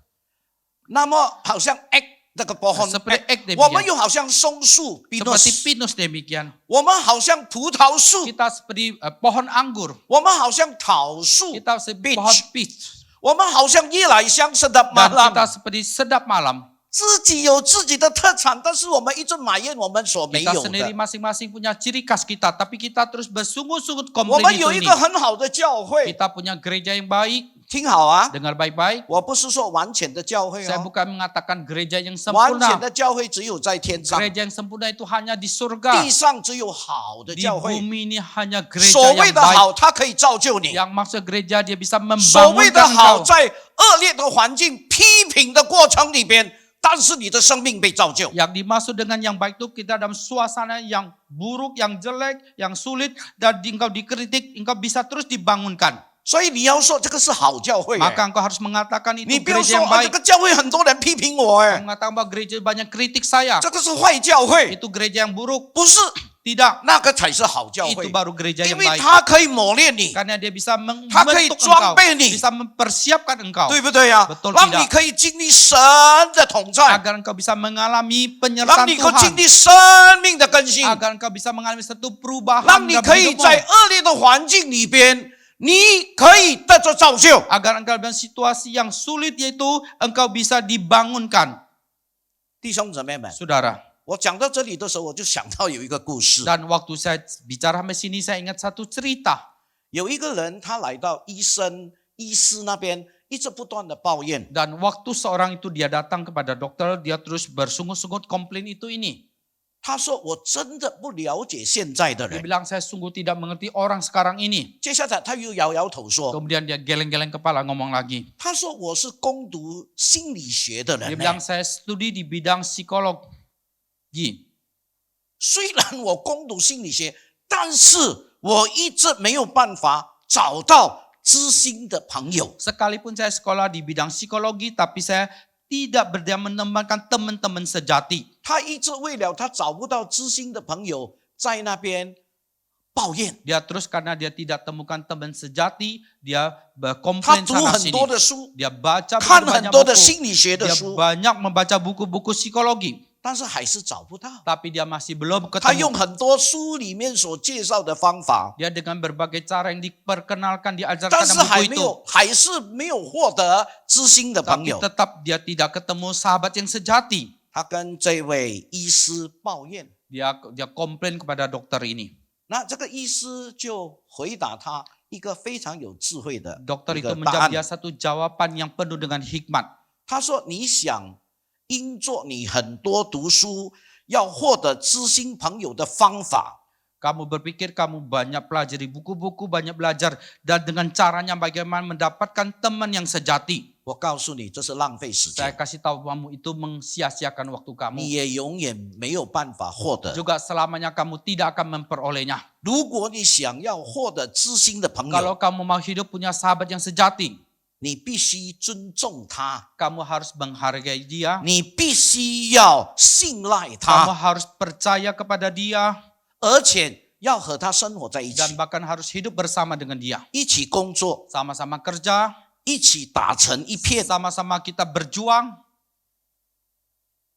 那么好像 egg 那个pohon， seperti egg 我们 demikian. 又好像松树 Seperti pinus， pinus demikian. 我们好像葡萄树， Kita seperti pohon anggur. 我们好像桃树， Kita seperti Peach. pohon peach. 我们好像夜来香sedap Dan kita malam， seperti sedap malam. 自己有自己的特产，但是我们一直埋怨我们所没 Kita 有 sendiri 的。 masing-masing punya ciri khas kita. Tapi kita terus bersungut-sungut 我 komplain 们 itu 有一 ini. 个很好的教会， Kita punya gereja yang baik. 听好啊！ Dengar baik-baik. 我不是说完全的教会 Saya 哦， bukan mengatakan gereja yang 完全 sempurna. 的教会只有在天上， Gereja yang sempurna itu hanya di surga. 地上只有好的 Di 教会。 bumi ini hanya 所 gereja 谓 yang 的 baik. 好，它可以造就你； Yang maksud gereja dia bisa 所谓的 membangunkan 好， engkau. 在恶劣的环境批评的过程里边，但是你的生命被造就。 Yang dimaksud dengan yang baik itu kita dalam suasana yang buruk, yang jelek, yang sulit, dan engkau dikritik, engkau bisa terus dibangunkan. 所以你要说这个是好教会， Maka engkau harus mengatakan itu 你不要 gereja 说 yang 啊，这 baik. 个教会很多人批评我， Mengatakan bahwa gereja banyak kritik saya. 这个是坏教会， Itu gereja yang buruk. 不是。Tidak, 那个才是好教 itu 会， baru gereja 因 yang 为 baik. 它可以磨练你， Karena dia bisa 它可以 membentuk 装 engkau, 备你， bisa mempersiapkan engkau, 对不对呀、 Betul 让 tidak 你可以经历神的同在， agar engkau bisa mengalami 让 penyertaan 你可以经 Tuhan, 历生命的更新， agar engkau bisa mengalami satu perubahan 让你 dalam 可以 hidupmu, 在恶劣的环境里边，你可以得着造就。 agar engkau dalam situasi yang sulit yaitu engkau bisa dibangunkan. 弟兄姊妹们， Saudara, 我讲到这里的时候，我就想到有一个故事， dan waktu saya bicara sampai sini saya ingat satu cerita. 有一个人他来到医师那边，一直不断的抱怨， Dan waktu seorang itu dia datang kepada dokter, dia terus bersungut-sungut komplain itu ini. 他说：“我真的不了解现在的 Dia 人。 bilang saya sungguh tidak mengerti orang sekarang ini. ”接下来他又摇摇头说 Kemudian dia geleng-geleng kepala ngomong lagi.：“ 他说我是攻读心理学的 Dia 人呢， bilang saya studi di bidang psikologi. 虽然我攻读心理学，但是我一直没有办法找到知心的朋友。 Sekalipun saya sekolah di bidang psikologi, tapi saya tidak berdaya menemukan teman-teman sejati. 他一直为了他找不到知心的朋友，在那边抱怨。 Dia terus karena dia tidak temukan teman sejati, dia 他 berkomplain 读 sana 很 sini. 多的书， Dia baca 看 begitu 很 banyak 多的 buku. 心理学的 Dia 书， banyak membaca buku-buku psikologi, 但是还是找不到。 tapi dia masih belum 他用 ketemu. 很多书里面所介绍的方法， Dia dengan berbagai cara yang diperkenalkan, 但 diajarkan 是 dalam 还 buku 没 itu. 有，还是没有获得知心的朋 Tapi 友。 tetap dia tidak ketemu sahabat yang sejati. 他跟这位医师抱怨， Dia komplain kepada dokter ini. 那这个医师就回答他一个非常有智慧的 Dokter 一 itu 个答 menjawab 案。 dia satu jawaban yang penuh dengan hikmat. 他说：“你想因做你很多读书，要获得知心朋友的方法， Kamu berpikir kamu banyak pelajari buku-buku, banyak belajar. Dan dengan caranya bagaimana mendapatkan teman yang sejati. 我告诉你，这是浪费时 Saya 间， kasih tahu kamu itu mensia-siakan waktu 你 kamu. 也永远没有办法获得。 Juga selamanya kamu tidak akan memperolehnya. 如果你想要获得知心的朋 Kalau 友， kamu mau hidup punya sahabat yang sejati, 你必须尊重他， kamu harus menghargai dia. 你必须要信赖 Kamu 他， harus percaya kepada dia. 而且要和他生活在一起， Dan bahkan harus hidup bersama dengan dia. 一起工作， Sama-sama kerja, 一起打成一片。 sama-sama kita berjuang.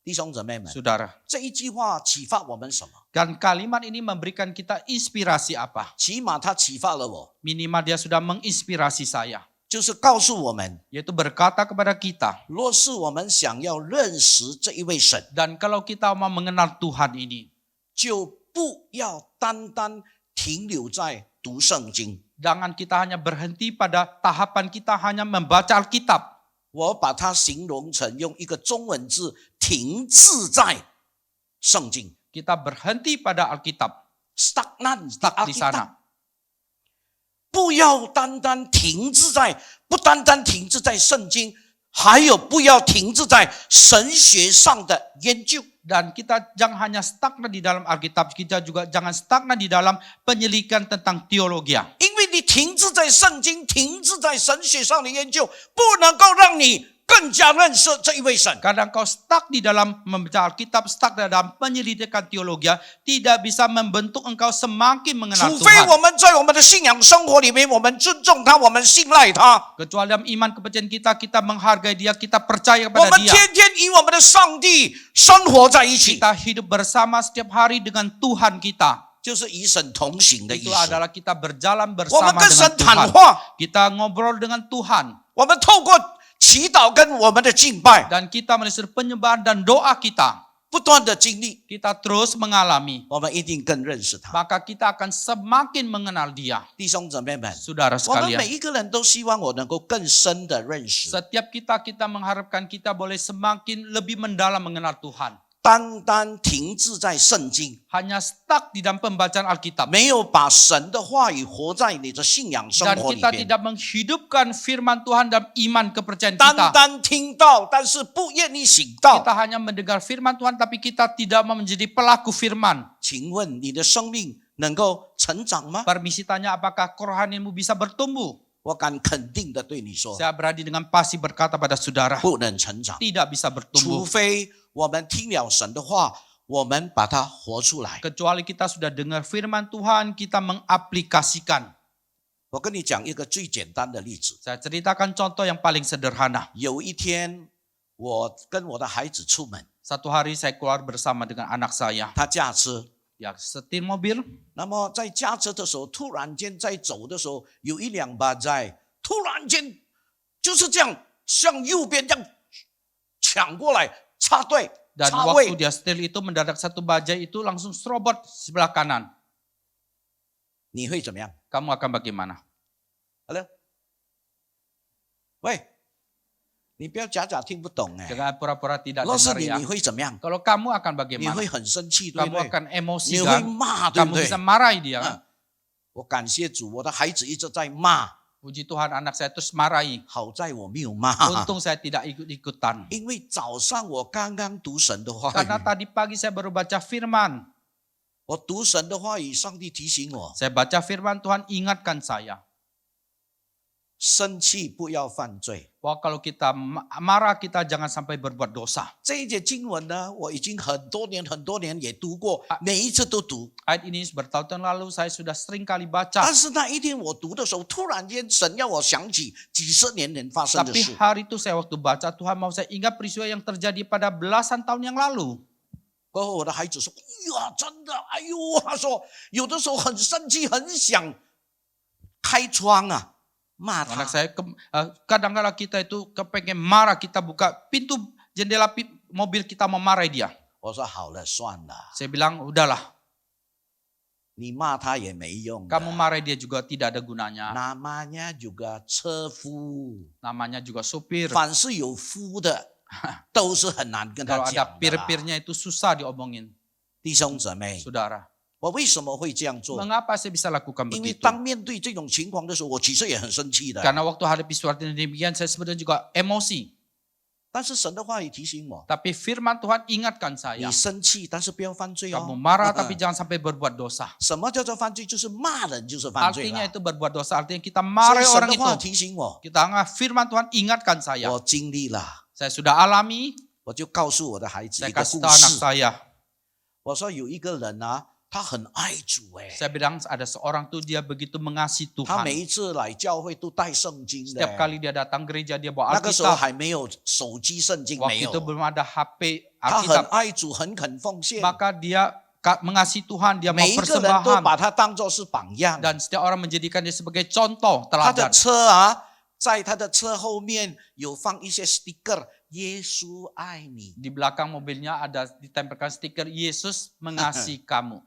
弟兄姊妹们， Saudara, 这一句话启发我们什么？ dan kalimat ini memberikan kita inspirasi apa? 起码它启发了我， Minimal dia sudah menginspirasi saya. 就是告诉我们， Yaitu berkata kepada kita. 若是我们想要认识这一位神， Dan kalau kita mau mengenal Tuhan ini, 就不要单单停留在读圣经。 jangan kita hanya berhenti pada tahapan kita hanya membaca Alkitab. 我把它形容成用一个中文字“停滞在圣经 Kita berhenti pada Alkitab. ”（stagnant Stuck di sana. 不要单单停滞在，不单单停滞在圣经，还有不要停滞在神学上的研究。 Dan kita jangan hanya stagnan di dalam Alkitab, kita juga jangan stagnan di dalam penyelidikan tentang teologi. 因为你停滞在圣经、停滞在神学上的研究，不能够让你更加认识这一位神。 Kadang kau stuck di dalam membaca Alkitab, stuck di dalam penyelidikan teologi, tidak bisa membentuk engkau semakin mengenal 除非 Tuhan. 我们在我们的信仰生活里面，我们尊重他，我们信赖他， Kecuali dalam iman kepercayaan kita, kita menghargai dia, kita percaya 我 kepada 们 dia. 天天与我们的上帝生活在一起， Kita hidup bersama setiap hari dengan Tuhan kita. 就是与神同行的意 Itu 思。 adalah kita berjalan 我们 bersama 跟 dengan 神谈 Tuhan. 话， Kita ngobrol dengan Tuhan. 我们透过祈祷跟我们的敬拜， Dan kita menyusun penyembahan dan doa kita. 不断的经历， Kita terus mengalami. 我们一定更认识他。 Maka kita akan semakin mengenal dia. 弟兄姊妹们， Saudara 我们 sekalian. 每一个人都希望我能够更深的认识。 Setiap kita mengharapkan kita boleh semakin lebih mendalam mengenal Tuhan. 单单停滞在圣经， Hanya stuck di dalam pembacaan Alkitab. 没有把神的话语活在你的信仰生 Dan 活里 kita 面。 tidak menghidupkan firman Tuhan dalam iman kepercayaan 单 kita. 单听到，但是不愿意行道。 Kita hanya mendengar firman Tuhan tapi kita tidak mau menjadi pelaku firman. 请问你的生命能够成长吗？ Permisi tanya apakah kerohanianmu bisa bertumbuh? 我敢肯定的对你说， Saya berani dengan pasti berkata pada saudara, 不能成长， tidak bisa 除 bertumbuh. 非我们听了神的话，我们把它活出来。 Kecuali kita sudah dengar firman Tuhan, kita mengaplikasikan. 我跟你讲一个最简单的例子。 Saya ceritakan contoh yang paling sederhana. 有一天，我跟我的孩子出门， Satu hari saya keluar bersama dengan anak saya. 他驾车， Dia setir mobil. 那么在驾车的时候，突然间在走的时候，有一辆巴在，突然间就是这样向右边这样抢过来，插队， Dan 插 waktu 位。 dia setir itu mendadak satu bajai itu langsung serobot sebelah kanan. 你会怎么样 Kamu akan bagaimana? ？Hello，喂，你不要假假听不懂哎。 Jangan pura-pura tidak 若是 dengar 你， ya. 你会怎么样？ Kalau kamu akan 你 bagaimana? 会很生气，对不 Kamu 对？ akan emosi 你会 kan? 骂，对不 Kamu 对 bisa？marahi dia kan? 我感谢主，我的孩子一直在骂， Puji Tuhan anak saya terus marahi. 好在我没有骂。 Untung saya tidak ikut-ikutan. 因为早上我刚刚读神的话 Karena 语， tadi pagi saya baru baca firman. 我读神的话语，上帝提醒我， Saya baca firman Tuhan ingatkan saya. 生气不要犯罪。 Bahwa kalau kita marah kita jangan sampai berbuat dosa. 这一节经文呢，我已经很多年也读过，每一次都读。 Ayat ini bertahun-tahun lalu saya sudah sering kali baca. 但是那一天我读的时候，突然间神让我想起几十年前发生的 Tapi 事。 hari itu saya waktu baca Tuhan mau saya ingat peristiwa yang terjadi pada belasan tahun yang lalu. 过后我的孩子说：“哎呀，真的，哎呦！”他说有的时候很生气，很想开窗啊，骂 Anak 他。 saya kadang-kala kita itu kepengen marah, kita buka pintu jendela mobil kita memarahi dia. 我说好了，算了， Saya bilang udahlah, 你骂他也没用的。 kamu marahi dia juga tidak ada gunanya. namanya juga 车夫， Namanya juga supir. 凡是有夫的，都是很难跟他 Kalau ada 讲的啦。 pir-pirnya itu susah diomongin. 弟兄姊妹， Saudara, 我为什么会这样做？ mengapa saya bisa lakukan 因为 begitu? 当面对这种情况的时候，我其实也很生气的。 Karena waktu hadapi sesuatu yang demikian saya sebenarnya juga emosi. 但是神的话语提醒我， Tapi firman Tuhan ingatkan saya. 你生气，但是不要犯罪 Kamu 哦。 marah tapi jangan sampai berbuat dosa. 什么叫做犯罪？就是骂人就是犯罪 Artinya 了。 itu berbuat dosa, artinya kita 所以 marah 神 orang 的话 itu. 提醒我， Kita firman Tuhan ingatkan saya. 我经历了， Saya sudah alami, 我就告诉我的孩子 saya 一个 kasih 故 tahu anak 事。 saya. 我说有一个人啊，他很爱主哎， Saya bilang ada seorang tuh dia begitu mengasihi 他 Tuhan. 每一次来教会都带圣经的。 Setiap kali dia datang gereja dia bawa 那个时候 Alkitab. 还没有手机圣经，没 Waktu 有 itu。belum ada HP 他很 Alkitab. 爱主，很肯奉献， Maka dia mengasihi Tuhan, dia mau 每一个人都 persembahan. 把他当作是榜样。 Dan setiap orang menjadikan dia sebagai contoh 他的 teladan. 车啊，在他的车后面有放一些 sticker， 耶稣爱你。 Di belakang mobilnya ada ditempelkan stiker Yesus mengasihi kamu.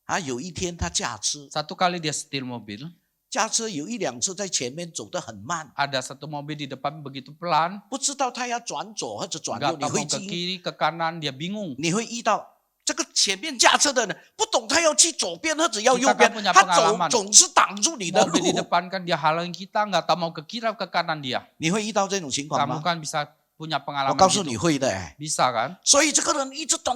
啊，有一天他驾车， Satu kali dia setir mobil, 驾车有一辆车在前面走得很慢， ada satu mobil di depan begitu pelan, 不知道他要转左或者转右， nggak 你 tahu 会 mau ke 惊， kiri ke kanan, dia bingung. 你会遇到这个前面驾车的人不懂他要去左边或者要 Kita 右边 kan punya， 他 pengalaman 总是挡住你的 Mobil di 路。 depan kan dia halangi kita, nggak tahu mau ke kiri atau ke kanan dia. 你会遇到这种情况 Kamu 吗？ kan bisa punya 我 pengalaman 告诉你 gitu. 会的哎。 Bisa kan? 所以这个人一直等，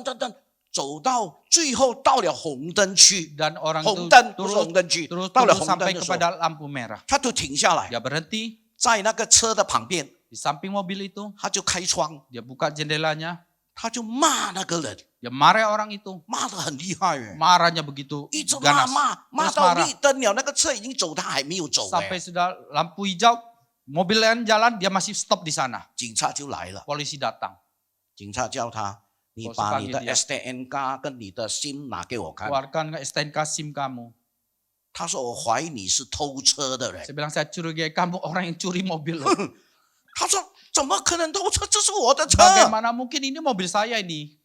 走到最后到了红灯区， Dan orang 红 itu 灯不是红灯区， terus 到了 terus 红灯 sampai 的时候， kepada lampu merah. 他就停下来， Dia berhenti 在那个车的旁边， di samping mobil itu, 他就开窗， dia buka jendelanya, 他就骂那个人， dia marah orang itu. 骂得很厉害哎， Marahnya begitu 一直骂 ganas. 骂 Terus 到 marah. 绿灯了，那个车已经走，他还没有走 Sampai 哎， sudah lampu hijau, mobil lain jalan, dia masih stop di sana. 警察就来了， Polisi datang. 警察叫他，你我是把你的翻译的 STN 卡跟你的 SIM 拿给我看。 Keluarkan STNK SIM kamu. 他说我怀疑你是偷车的人， Saya bilang saya curigai kamu orang yang curi mobil loh. 他说怎么可能偷车？这是我的车。 Bagaimana mungkin ini mobil saya ini?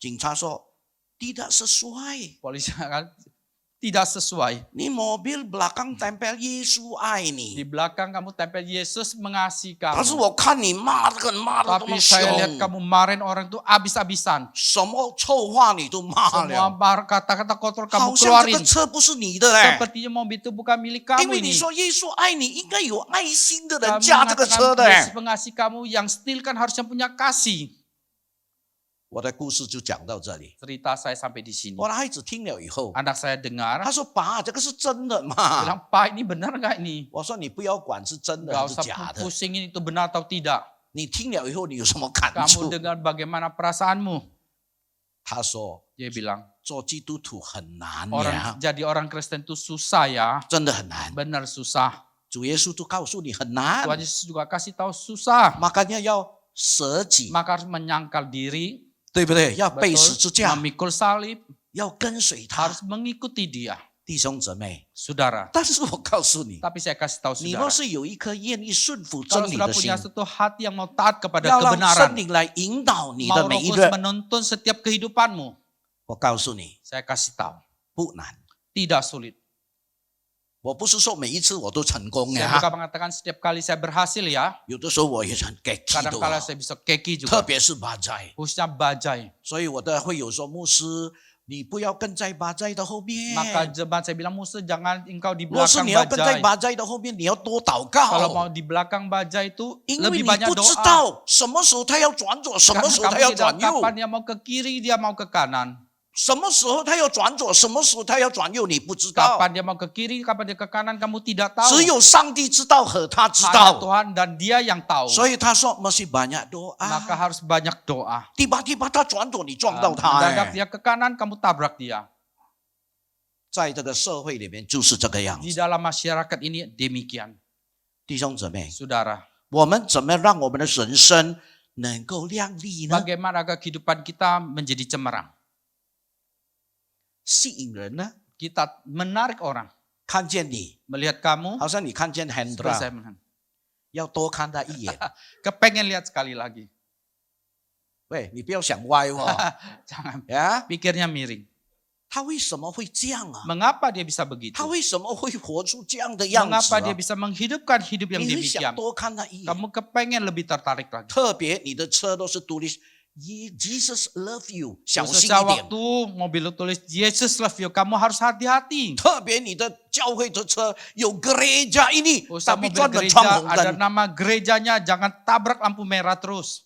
警察说tidak sesuai。 Polisi kan tidak sesuai. Ini mobil belakang tempel Yesus爱 Di 你， belakang kamu tempel Yesus mengasihi 但是 kamu. 我看你骂这个人骂的这 Tapi 么 saya lihat 凶， kamu marahin orang itu habis-habisan. 什么臭话你都骂 Semua 了， kata-kata kotor 好 kamu 像这 keluarin. 个车不是你的哎。 Sepertinya mobil itu bukan milik 因 kamu 为你 ini. 说耶稣爱你，应该有爱心的人 Kamu 驾这个车 mengatakan 的 Yesus 哎。 mengasihi kamu, yang setil kan harusnya punya kasih. 我的故事就讲到这里。 Cerita saya sampai di sini. 我的孩子听了以后， Anak saya dengar, 他说：“爸，这个是真的吗 bilang, Pak ini benar nggak ini?？” 我说：“你不要管是真的 Gak 还是 usah 假的， pusingin itu benar atau tidak. 你听了以后你有什么感 Kamu 触 dengar bagaimana perasaanmu?？” 他说 Dia bilang, 做基督徒很难 orang 呀， jadi orang Kristen itu susah ya. 真的很难。 Benar susah. 主耶稣都告诉你很难， Tuhan Yesus juga kasih tahu susah. makanya 要舍己， Maka harus menyangkal diri, 对不对？要背十 betul, 字架， memikul salib, 要跟随他， harus mengikuti dia. 弟兄姊妹。 Saudara, 但是我告诉你， tapi saya kasih tahu 你若 saudara, 是有一颗愿意顺服 kalau 真理 sudah 的心 punya，satu hati yang mau taat kepada 要让圣 kebenaran, 灵来引导你 mau 的 Roh 每一 Kudus 日， menuntun setiap kehidupanmu, 我告诉你 saya kasih tahu, 不难。 tidak sulit. 我不是说每一次我都成功 Saya 呀， bukan mengatakan setiap kali saya berhasil ya, 有的时候我也很给气的 kadang-kala saya bisa keki 特 juga, 别是巴斋。 khususnya bajai. 所以我的会友说，牧师，你不要跟在巴斋的后面。 Maka jemaat saya bilang, Musa jangan engkau di 若是 belakang 你要跟在 bajai. 巴斋的后面，你要多祷 Kalau 告 mau，di belakang bajai itu 因为 lebih 你 banyak 不知 doa. 道什么时候他要转左，什么 Karena 时候他 kamu 要 tidak 转 tahu 右， kapan dia mau ke kiri, dia mau ke kanan. 什么时候他要转左，什么时候他要转右，你不知道。 Kapan dia mau ke kiri, kapan dia ke kanan, kamu tidak tahu. 只有上帝知道和他知 Hanya 道。 Tuhan dan dia yang tahu. 所以他说，mesti banyak Maka doa。 harus banyak doa. tiba-tiba他转左，你撞到他。 Mendadak 哎 dia ke kanan, kamu tabrak dia. 在这个社会里面就是这个样 Di 子。 dalam masyarakat ini demikian. 弟兄姊妹， Saudara, 我们怎么让我们的人生能够亮丽呢？ bagaimana agar kehidupan kita menjadi cemerlang? 吸引人呢？ Kita menarik orang. 看见你， Melihat kamu, 好像你看见 seperti Hendra， saya menahan. 要多看他一眼。 Kepengen lihat sekali lagi. 喂，你不要想歪哦， Jangan 呀， pikirnya miring. 他为什么会这样啊？ Mengapa dia bisa begitu? 他为什么会活出这样的样子 Mengapa 啊 dia？bisa menghidupkan hidup yang 你会想 demikian? 多看他一眼， Kamu kepengen lebih tertarik lagi. 特别你的车都是独立，Jesus love you，小心 Khususnya 一点。 waktu mobil lu tulis Jesus love you, kamu harus hati-hati. 特别你的教会的车有 gereja ini， Khususnya tapi mobil 专门闯 gereja 红 ada 灯。 nama gerejanya, jangan tabrak lampu merah terus.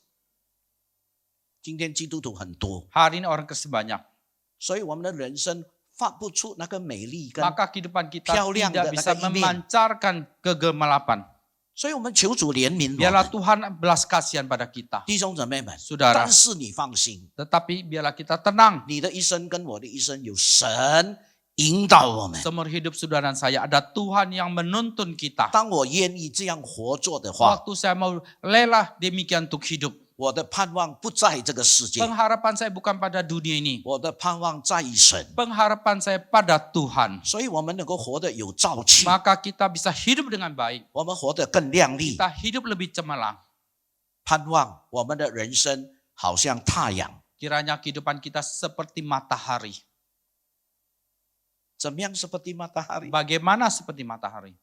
今天基督徒很多， Hari ini orang Kristen banyak. 所以我们的人生发不出那个美丽跟， Maka kehidupan kita Piauliang tidak dan bisa agak imin. memancarkan kegemapan. 所以我们求主怜悯我 Biarlah 们 Tuhan belas kasihan pada kita. 弟兄姊妹们。 Saudara, 但是你放心， tetapi biarlah kita tenang. 你的一生跟我的一生有神引导我们。 Seumur hidup saudara dan saya ada Tuhan yang menuntun kita. 当我愿意这样活着的话， Waktu saya mau lelah demikian untuk hidup. 我的盼望不在这个世界， Pengharapan saya bukan pada dunia ini. 我的盼望在于神。 Pengharapan saya pada Tuhan. 所以我们能够活得有朝气， Maka kita bisa hidup dengan baik. 我们活得更亮丽， Kita hidup lebih cemerlang. 盼望我们的人生好像太阳。 Kiranya kehidupan kita seperti matahari. 怎么样？seperti matahari。 Bagaimana seperti matahari?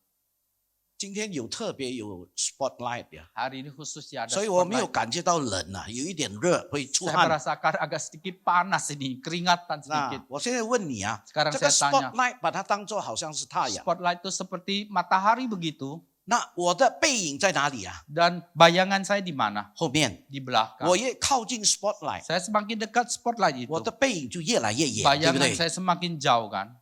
今天有特别有 spotlight 呀， Hari ini khusus ya ada 所以我没有 spotlight. 感觉到冷啊，有一点热，会出 Saya 汗。 merasakan agak sedikit panas ini, keringatan 那 sedikit. 我现在问你啊， Sekarang 这个 saya tanya, spotlight 把它当做好像是太阳， spotlight itu seperti matahari begitu. 那我的背影在哪里啊？ Dan bayangan saya di mana? 后面， Di belakang. 我越靠近 spotlight， Saya semakin dekat spotlight itu. 我的背影就越来越远，对不 Bayangan 对？ saya semakin jauh kan.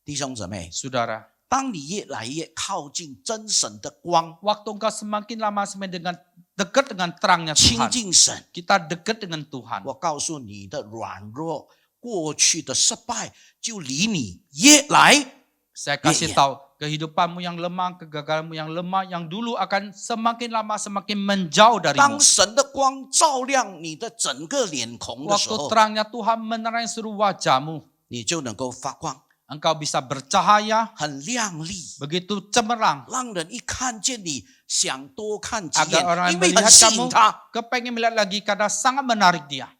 弟兄姊妹， Saudara, 当你越来越靠近真神的光， waktu engkau semakin lama semakin dekat dengan terangnya 亲 Tuhan. 近神， Kita dekat dengan Tuhan. 我告诉你的软弱、过去的失败，就离你越来 Saya kasih Iya. tahu, kehidupanmu yang lemah, kegagalanmu yang lemah, yang dulu akan semakin lama semakin menjauh 当 darimu. 神的光照亮你的整个脸孔的时 Waktu 候， terangnya Tuhan menerangi seluruh wajahmu, 你就能够发光， engkau bisa bercahaya, 很亮丽， begitu cemerlang. 让人一看见你想多看几 Agar 眼， orang 因 yang 为很 melihat 吸 kamu 引他。 kepengen melihat lagi karena sangat menarik dia.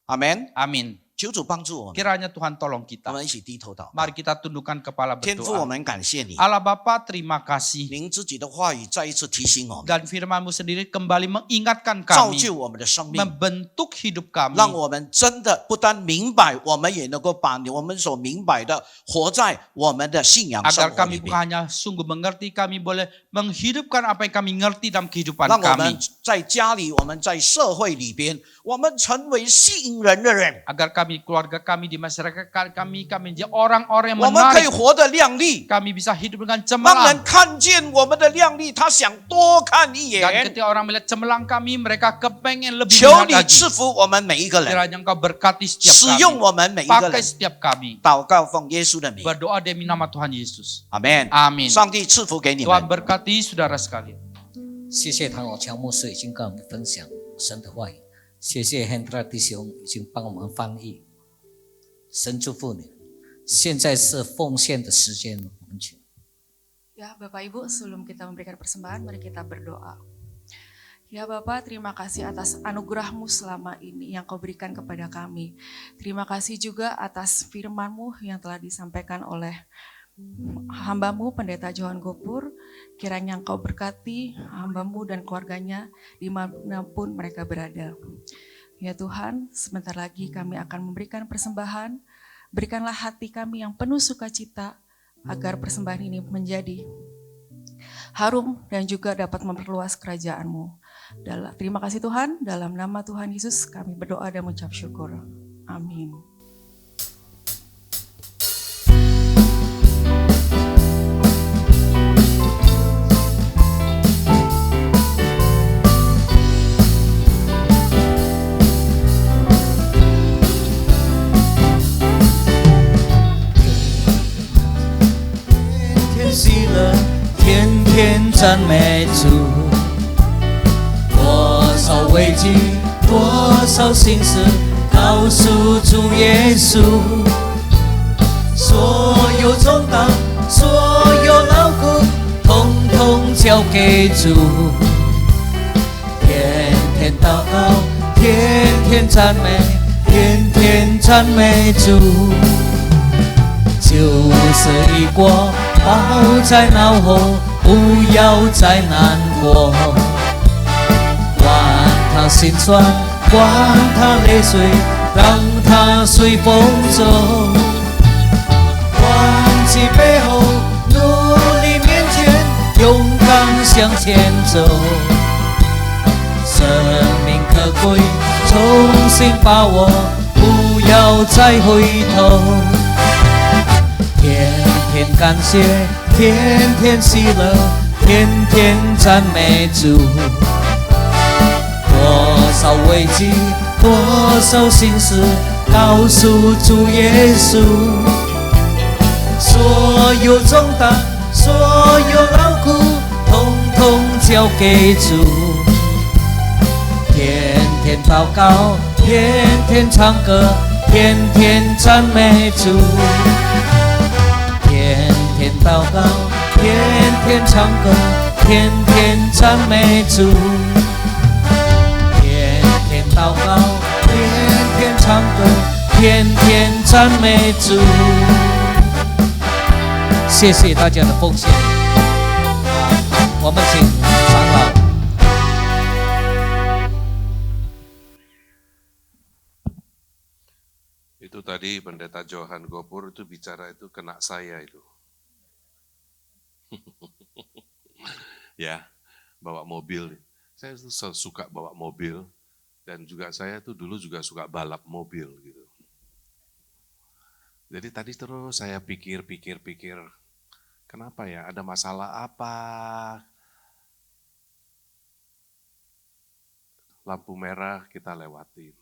阿门。 Amin. 求主帮助我们， Kiranya Tuhan tolong 我 kita. 们一起低头祷告。 Mari kita tundukkan kepala 天父，我 berdoa. 们感谢你， Allah Bapa, terima kasih. 您自己的话语再一次提醒我们， Dan firman-Mu sendiri kembali mengingatkan 造 kami, 就我们的生命， membentuk hidup kami. 让我们真的不但明白，我们也能够把我们所明白的活在我们的信仰生 Agar 活 kami 里 bukan 面， hanya sungguh mengerti, kami boleh menghidupkan apa yang kami ngerti dalam kehidupan 让我们 kami. 在家里，我们在社会里边，我们成为吸引人的人， Agar kami, keluarga kami, di masyarakat kami menjadi orang-orang yang 我们可以 menarik. 活得亮丽， Kami bisa hidup dengan 让人 cemerlang. 看见我们的亮丽，他想多看一 Dan 眼。 ketika orang melihat cemerlang kami, mereka kepengen lebih 求 melihat 你 lagi. 赐福我们每一个人， Kiranya Engkau berkati 使 setiap 用 kami. 我们每一个 Pakai 人。 setiap kami. 祷告奉耶稣的名， Berdoa demi nama Tuhan Yesus. 阿门。 Amin. 上帝赐福给你 Tuhan 们。 berkati saudara sekalian. 谢谢唐老强牧师已经跟我们分享神的话语，谢谢 Hendra 弟兄已经帮我们翻译。神祝福你。现在是奉献的时间，我们请。 Ya, Bapak Ibu, sebelum kita memberikan persembahan, mari kita berdoa. Ya Bapak, terima kasih atas anugerah-Mu selama ini yang Kau berikan kepada kami. Terima kasih juga atas firman-Mu yang telah disampaikan oleh hamba-Mu, Pendeta Johan Gopur. Kiranya Engkau berkati hamba-Mu dan keluarganya dimanapun mereka berada. Ya Tuhan, sebentar lagi kami akan memberikan persembahan. Berikanlah hati kami yang penuh sukacita agar persembahan ini menjadi harum dan juga dapat memperluas kerajaan-Mu. Terima kasih Tuhan, dalam nama Tuhan Yesus kami berdoa dan mengucap syukur. Amin.天赞美主，多少危机，多少心事，告诉主耶稣。所有重担，所有劳苦，统统交给主。天天祷告，天天赞美，天天赞美主。就是一过，抱在脑后，不要再难过。管他心酸，管他泪水，让他随风走。忘记背后，努力面前，勇敢向前走。生命可贵，重新把握，不要再回头。天天感谢，天天喜乐，天天赞美主。多少危机，多少心事，告诉主耶稣。所有重担，所有劳苦，统统交给主。天天祷告，天天唱歌，天天赞美主。天天祷告，天天唱歌，天天赞美主。天天祷告，天天唱歌，天天赞美主。谢谢大家的奉献。我们请长老。Itu tadi Pendeta Johan Gopur itu bicara itu kena saya itu. Ya, bawa mobil. Saya tuh suka bawa mobil dan juga saya tuh dulu juga suka balap mobil gitu. Jadi tadi terus saya pikir, kenapa ya? Ada masalah apa? Lampu merah kita lewatin,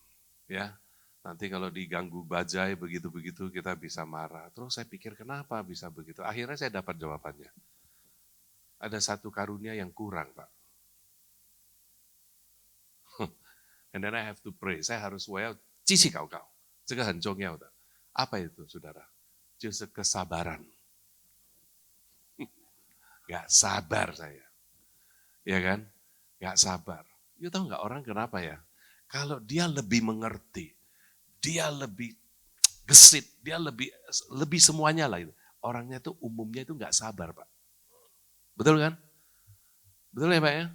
ya. Nanti kalau diganggu bajai begitu-begitu kita bisa marah. Terus saya pikir kenapa bisa begitu? Akhirnya saya dapat jawabannya. Ada satu karunia yang kurang, Pak. And then I have to pray. Saya harus 我要继续祷告，这个很重要的。Apa itu, saudara? 就是 kesabaran. Gak sabar saya. Ya kan? Gak sabar. You tahu gak orang kenapa ya? Kalau dia lebih mengerti, dia lebih gesit, dia lebih semuanya lah itu. Orangnya tuh umumnya itu gak sabar, Pak. Betul kan? Betul ya Pak ya?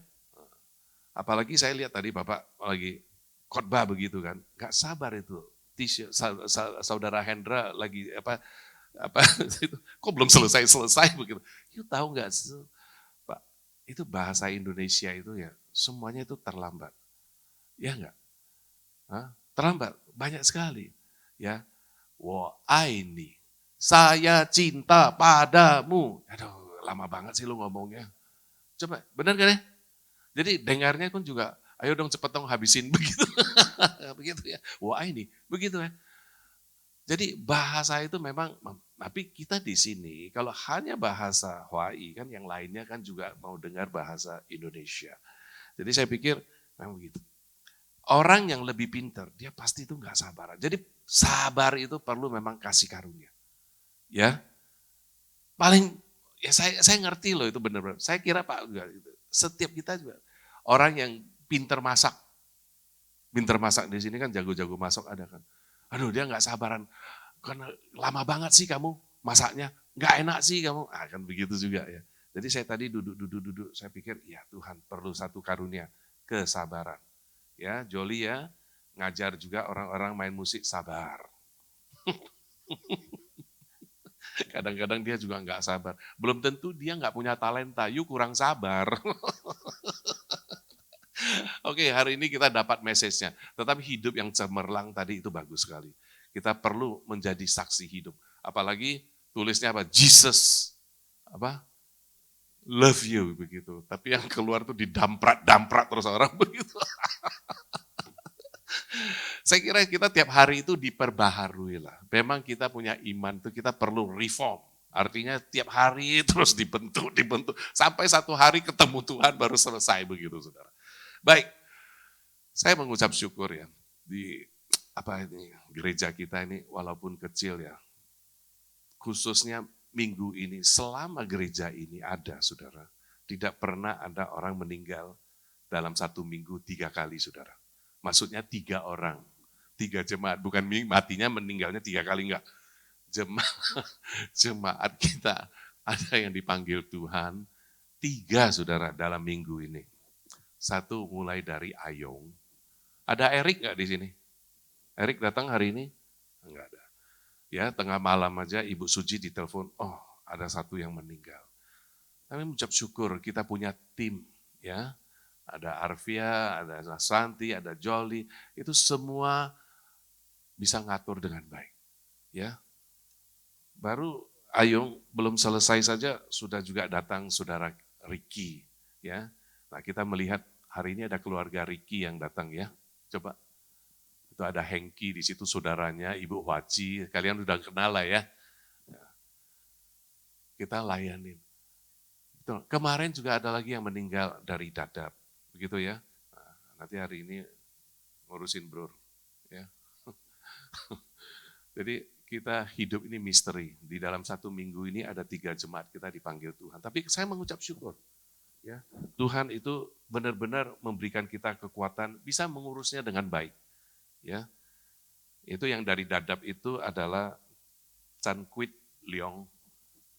Apalagi saya lihat tadi Bapak lagi khotbah begitu kan. Gak sabar itu. Saudara Hendra lagi apa itu, kok belum selesai begitu. You tahu nggak Pak, itu bahasa Indonesia itu ya semuanya itu terlambat, ya nggak? Terlambat, banyak sekali. Ya, wa aini, saya cinta padamu. Aduh, lama banget sih lu ngomongnya. Coba, benar kan ya? Jadi dengarnya pun juga, ayo dong cepet dong habisin begitu. Begitu ya, wa aini, begitu ya. Jadi bahasa itu memang, tapi kita di sini kalau hanya bahasa Hawaii kan yang lainnya kan juga mau dengar bahasa Indonesia. Jadi saya pikir memang begitu. Orang yang lebih pintar, dia pasti itu nggak sabaran. Jadi sabar itu perlu memang kasih karunia. Ya, paling ya saya ngerti loh itu benar-benar. Saya kira Pak setiap kita juga orang yang pintar masak di sini kan jago-jago masak ada kan. Aduh dia nggak sabaran, karena lama banget sih kamu masaknya, nggak enak sih kamu, kan begitu juga ya. Jadi saya tadi duduk, saya pikir ya Tuhan perlu satu karunia, kesabaran. Ya Joli ya, ngajar juga orang-orang main musik sabar. Kadang-kadang dia juga nggak sabar, belum tentu dia nggak punya talenta, you kurang sabar. Oke, hari ini kita dapat message-nya. Tetapi hidup yang cemerlang tadi itu bagus sekali. Kita perlu menjadi saksi hidup. Apalagi tulisnya apa? Jesus love you begitu. Tapi yang keluar tuh didamprat terus orang begitu. Saya kira kita tiap hari itu diperbaharui lah. Memang kita punya iman itu kita perlu reform. Artinya tiap hari terus dibentuk. Sampai satu hari ketemu Tuhan baru selesai begitu saudara. Baik, saya mengucap syukur ya di gereja kita ini walaupun kecil ya, khususnya minggu ini selama gereja ini ada saudara, tidak pernah ada orang meninggal dalam satu minggu 3 kali saudara. Maksudnya 3 orang, 3 jemaat, bukan matinya meninggalnya 3 kali enggak. Jemaat kita ada yang dipanggil Tuhan 3 saudara dalam minggu ini. 1 mulai dari Ayong. Ada Erik nggak di sini? Erik datang hari ini? Enggak ada. Ya, tengah malam aja Ibu Suji ditelepon, oh ada 1 yang meninggal. Kami mengucap syukur kita punya tim, ya. Ada Arvia, ada Santi, ada Jolly, itu semua bisa ngatur dengan baik. Ya. Baru Ayong belum selesai saja sudah juga datang saudara Ricky, ya. Nah, kita melihat hari ini ada keluarga Ricky yang datang ya. Coba. Itu ada Hengki di situ saudaranya, Ibu Waci, kalian udah kenal lah ya. Kita layanin. Kemarin juga ada lagi yang meninggal dari Dadap. Begitu ya. Nah, nanti hari ini ngurusin Bro. Ya. Jadi kita hidup ini misteri. Di dalam 1 minggu ini ada 3 jemaat kita dipanggil Tuhan. Tapi saya mengucap syukur. Ya, Tuhan itu benar-benar memberikan kita kekuatan bisa mengurusnya dengan baik. Ya, itu yang dari Dadap itu adalah Chan Quit Leong.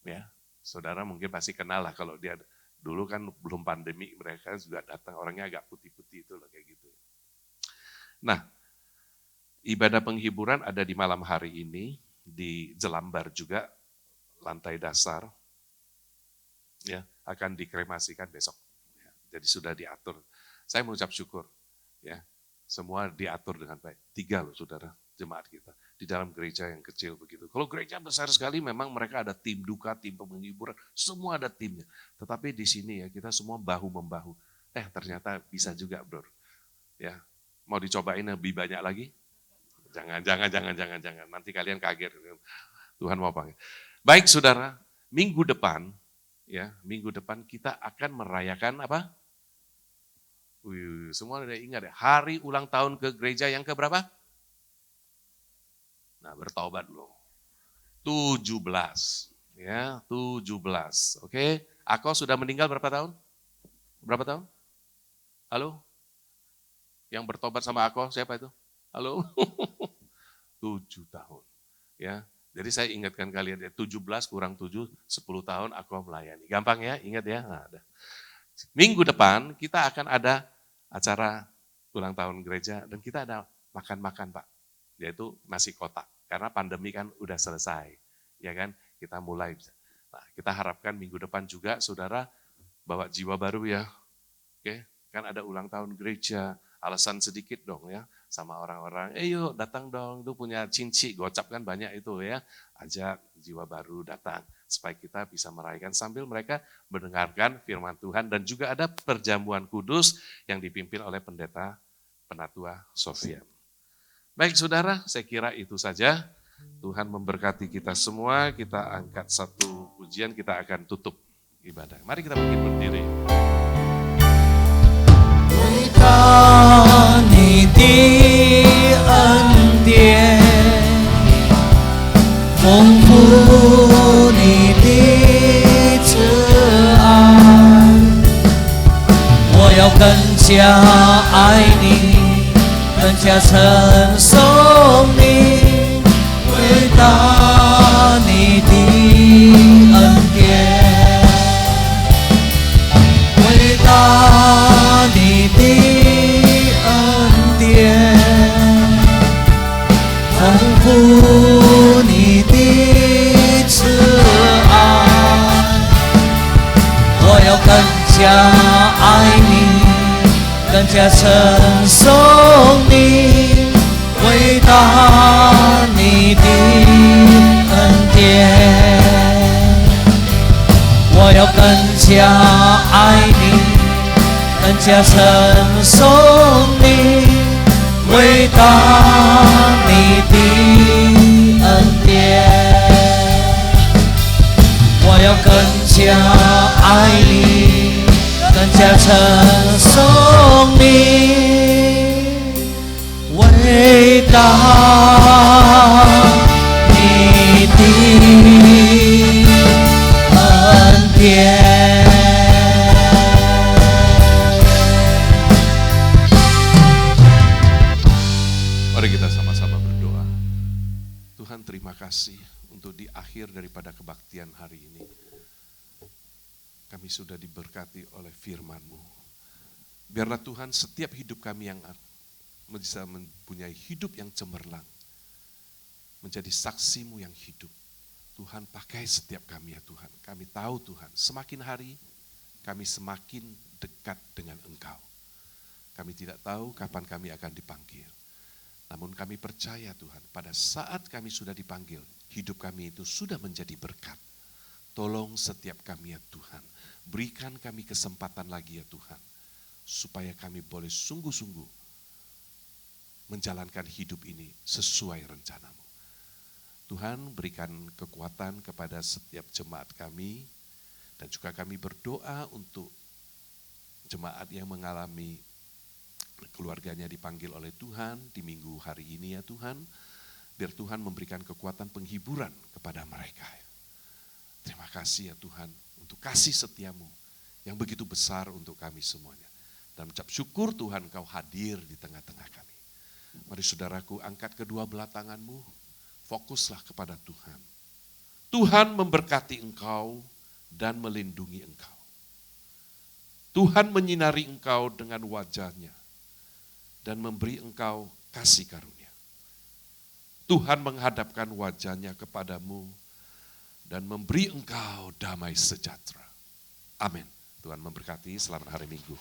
Ya, saudara mungkin pasti kenal lah kalau dia dulu kan belum pandemi mereka juga datang orangnya agak putih-putih itu loh kayak gitu. Nah, ibadah penghiburan ada di malam hari ini di Jelambar juga lantai dasar. Ya, akan dikremasikan besok. Ya, jadi sudah diatur. Saya mengucap syukur. Ya, semua diatur dengan baik. 3 loh saudara, jemaat kita. Di dalam gereja yang kecil begitu. Kalau gereja besar sekali memang mereka ada tim duka, tim penghiburan, semua ada timnya. Tetapi di sini ya kita semua bahu-membahu. Ternyata bisa juga bro. Ya, mau dicobain lebih banyak lagi? Jangan. Nanti kalian kaget. Tuhan mau panggil. Baik saudara, minggu depan kita akan merayakan apa? Semua udah ingat ya, hari ulang tahun ke gereja yang keberapa? Nah, bertobat loh. 17. Ya, 17. Oke, Ako sudah meninggal berapa tahun? Berapa tahun? Halo? Yang bertobat sama Ako siapa itu? Halo? 7 tahun. Ya. Jadi saya ingatkan kalian, 17 kurang 7, 10 tahun aku melayani. Gampang ya, ingat ya. Nah, ada. Minggu depan kita akan ada acara ulang tahun gereja dan kita ada makan-makan Pak, yaitu nasi kotak. Karena pandemi kan udah selesai, ya kan? Kita mulai. Nah, kita harapkan minggu depan juga saudara bawa jiwa baru ya. Oke, kan ada ulang tahun gereja, alasan sedikit dong ya sama orang-orang, yuk datang dong, lu punya cinci, gocap kan banyak itu ya, ajak jiwa baru datang supaya kita bisa merayakan sambil mereka mendengarkan firman Tuhan dan juga ada perjamuan kudus yang dipimpin oleh pendeta Penatua Sofian. Baik saudara, saya kira itu saja. Tuhan memberkati kita semua, kita angkat satu pujian, kita akan tutup ibadah. Mari kita mungkin berdiri. 伟大你的恩典，丰富你的慈爱，我要更加爱你，更加称颂你，伟大你的恩典，伟大你的恩典，丰富你的慈爱，我要更加爱你，更加称颂你，伟大你的恩典，我要更加爱你，更加称颂你，伟大你的恩典，我要更加爱你，更加称颂你，伟大你的恩典。 Mari kita sama-sama berdoa. Tuhan terima kasih untuk di akhir daripada kebaktian hari ini. Kami sudah diberkati oleh firman-Mu. Biarlah Tuhan setiap hidup kami yang bisa mempunyai hidup yang cemerlang. Menjadi saksi-Mu yang hidup. Tuhan pakai setiap kami ya Tuhan. Kami tahu Tuhan, semakin hari kami semakin dekat dengan Engkau. Kami tidak tahu kapan kami akan dipanggil. Namun kami percaya Tuhan, pada saat kami sudah dipanggil, hidup kami itu sudah menjadi berkat. Tolong setiap kami ya Tuhan, berikan kami kesempatan lagi ya Tuhan, supaya kami boleh sungguh-sungguh menjalankan hidup ini sesuai rencana-Mu. Tuhan berikan kekuatan kepada setiap jemaat kami, dan juga kami berdoa untuk jemaat yang mengalami keluarganya dipanggil oleh Tuhan di minggu hari ini ya Tuhan. Biar Tuhan memberikan kekuatan penghiburan kepada mereka. Terima kasih ya Tuhan untuk kasih setia-Mu yang begitu besar untuk kami semuanya. Dan ucap syukur Tuhan Engkau hadir di tengah-tengah kami. Mari saudaraku angkat kedua belah tanganmu, fokuslah kepada Tuhan. Tuhan memberkati engkau dan melindungi engkau. Tuhan menyinari engkau dengan wajah-Nya dan memberi engkau kasih karunia. Tuhan menghadapkan wajah-Nya kepadamu dan memberi engkau damai sejahtera. Amin. Tuhan memberkati, selamat hari Minggu.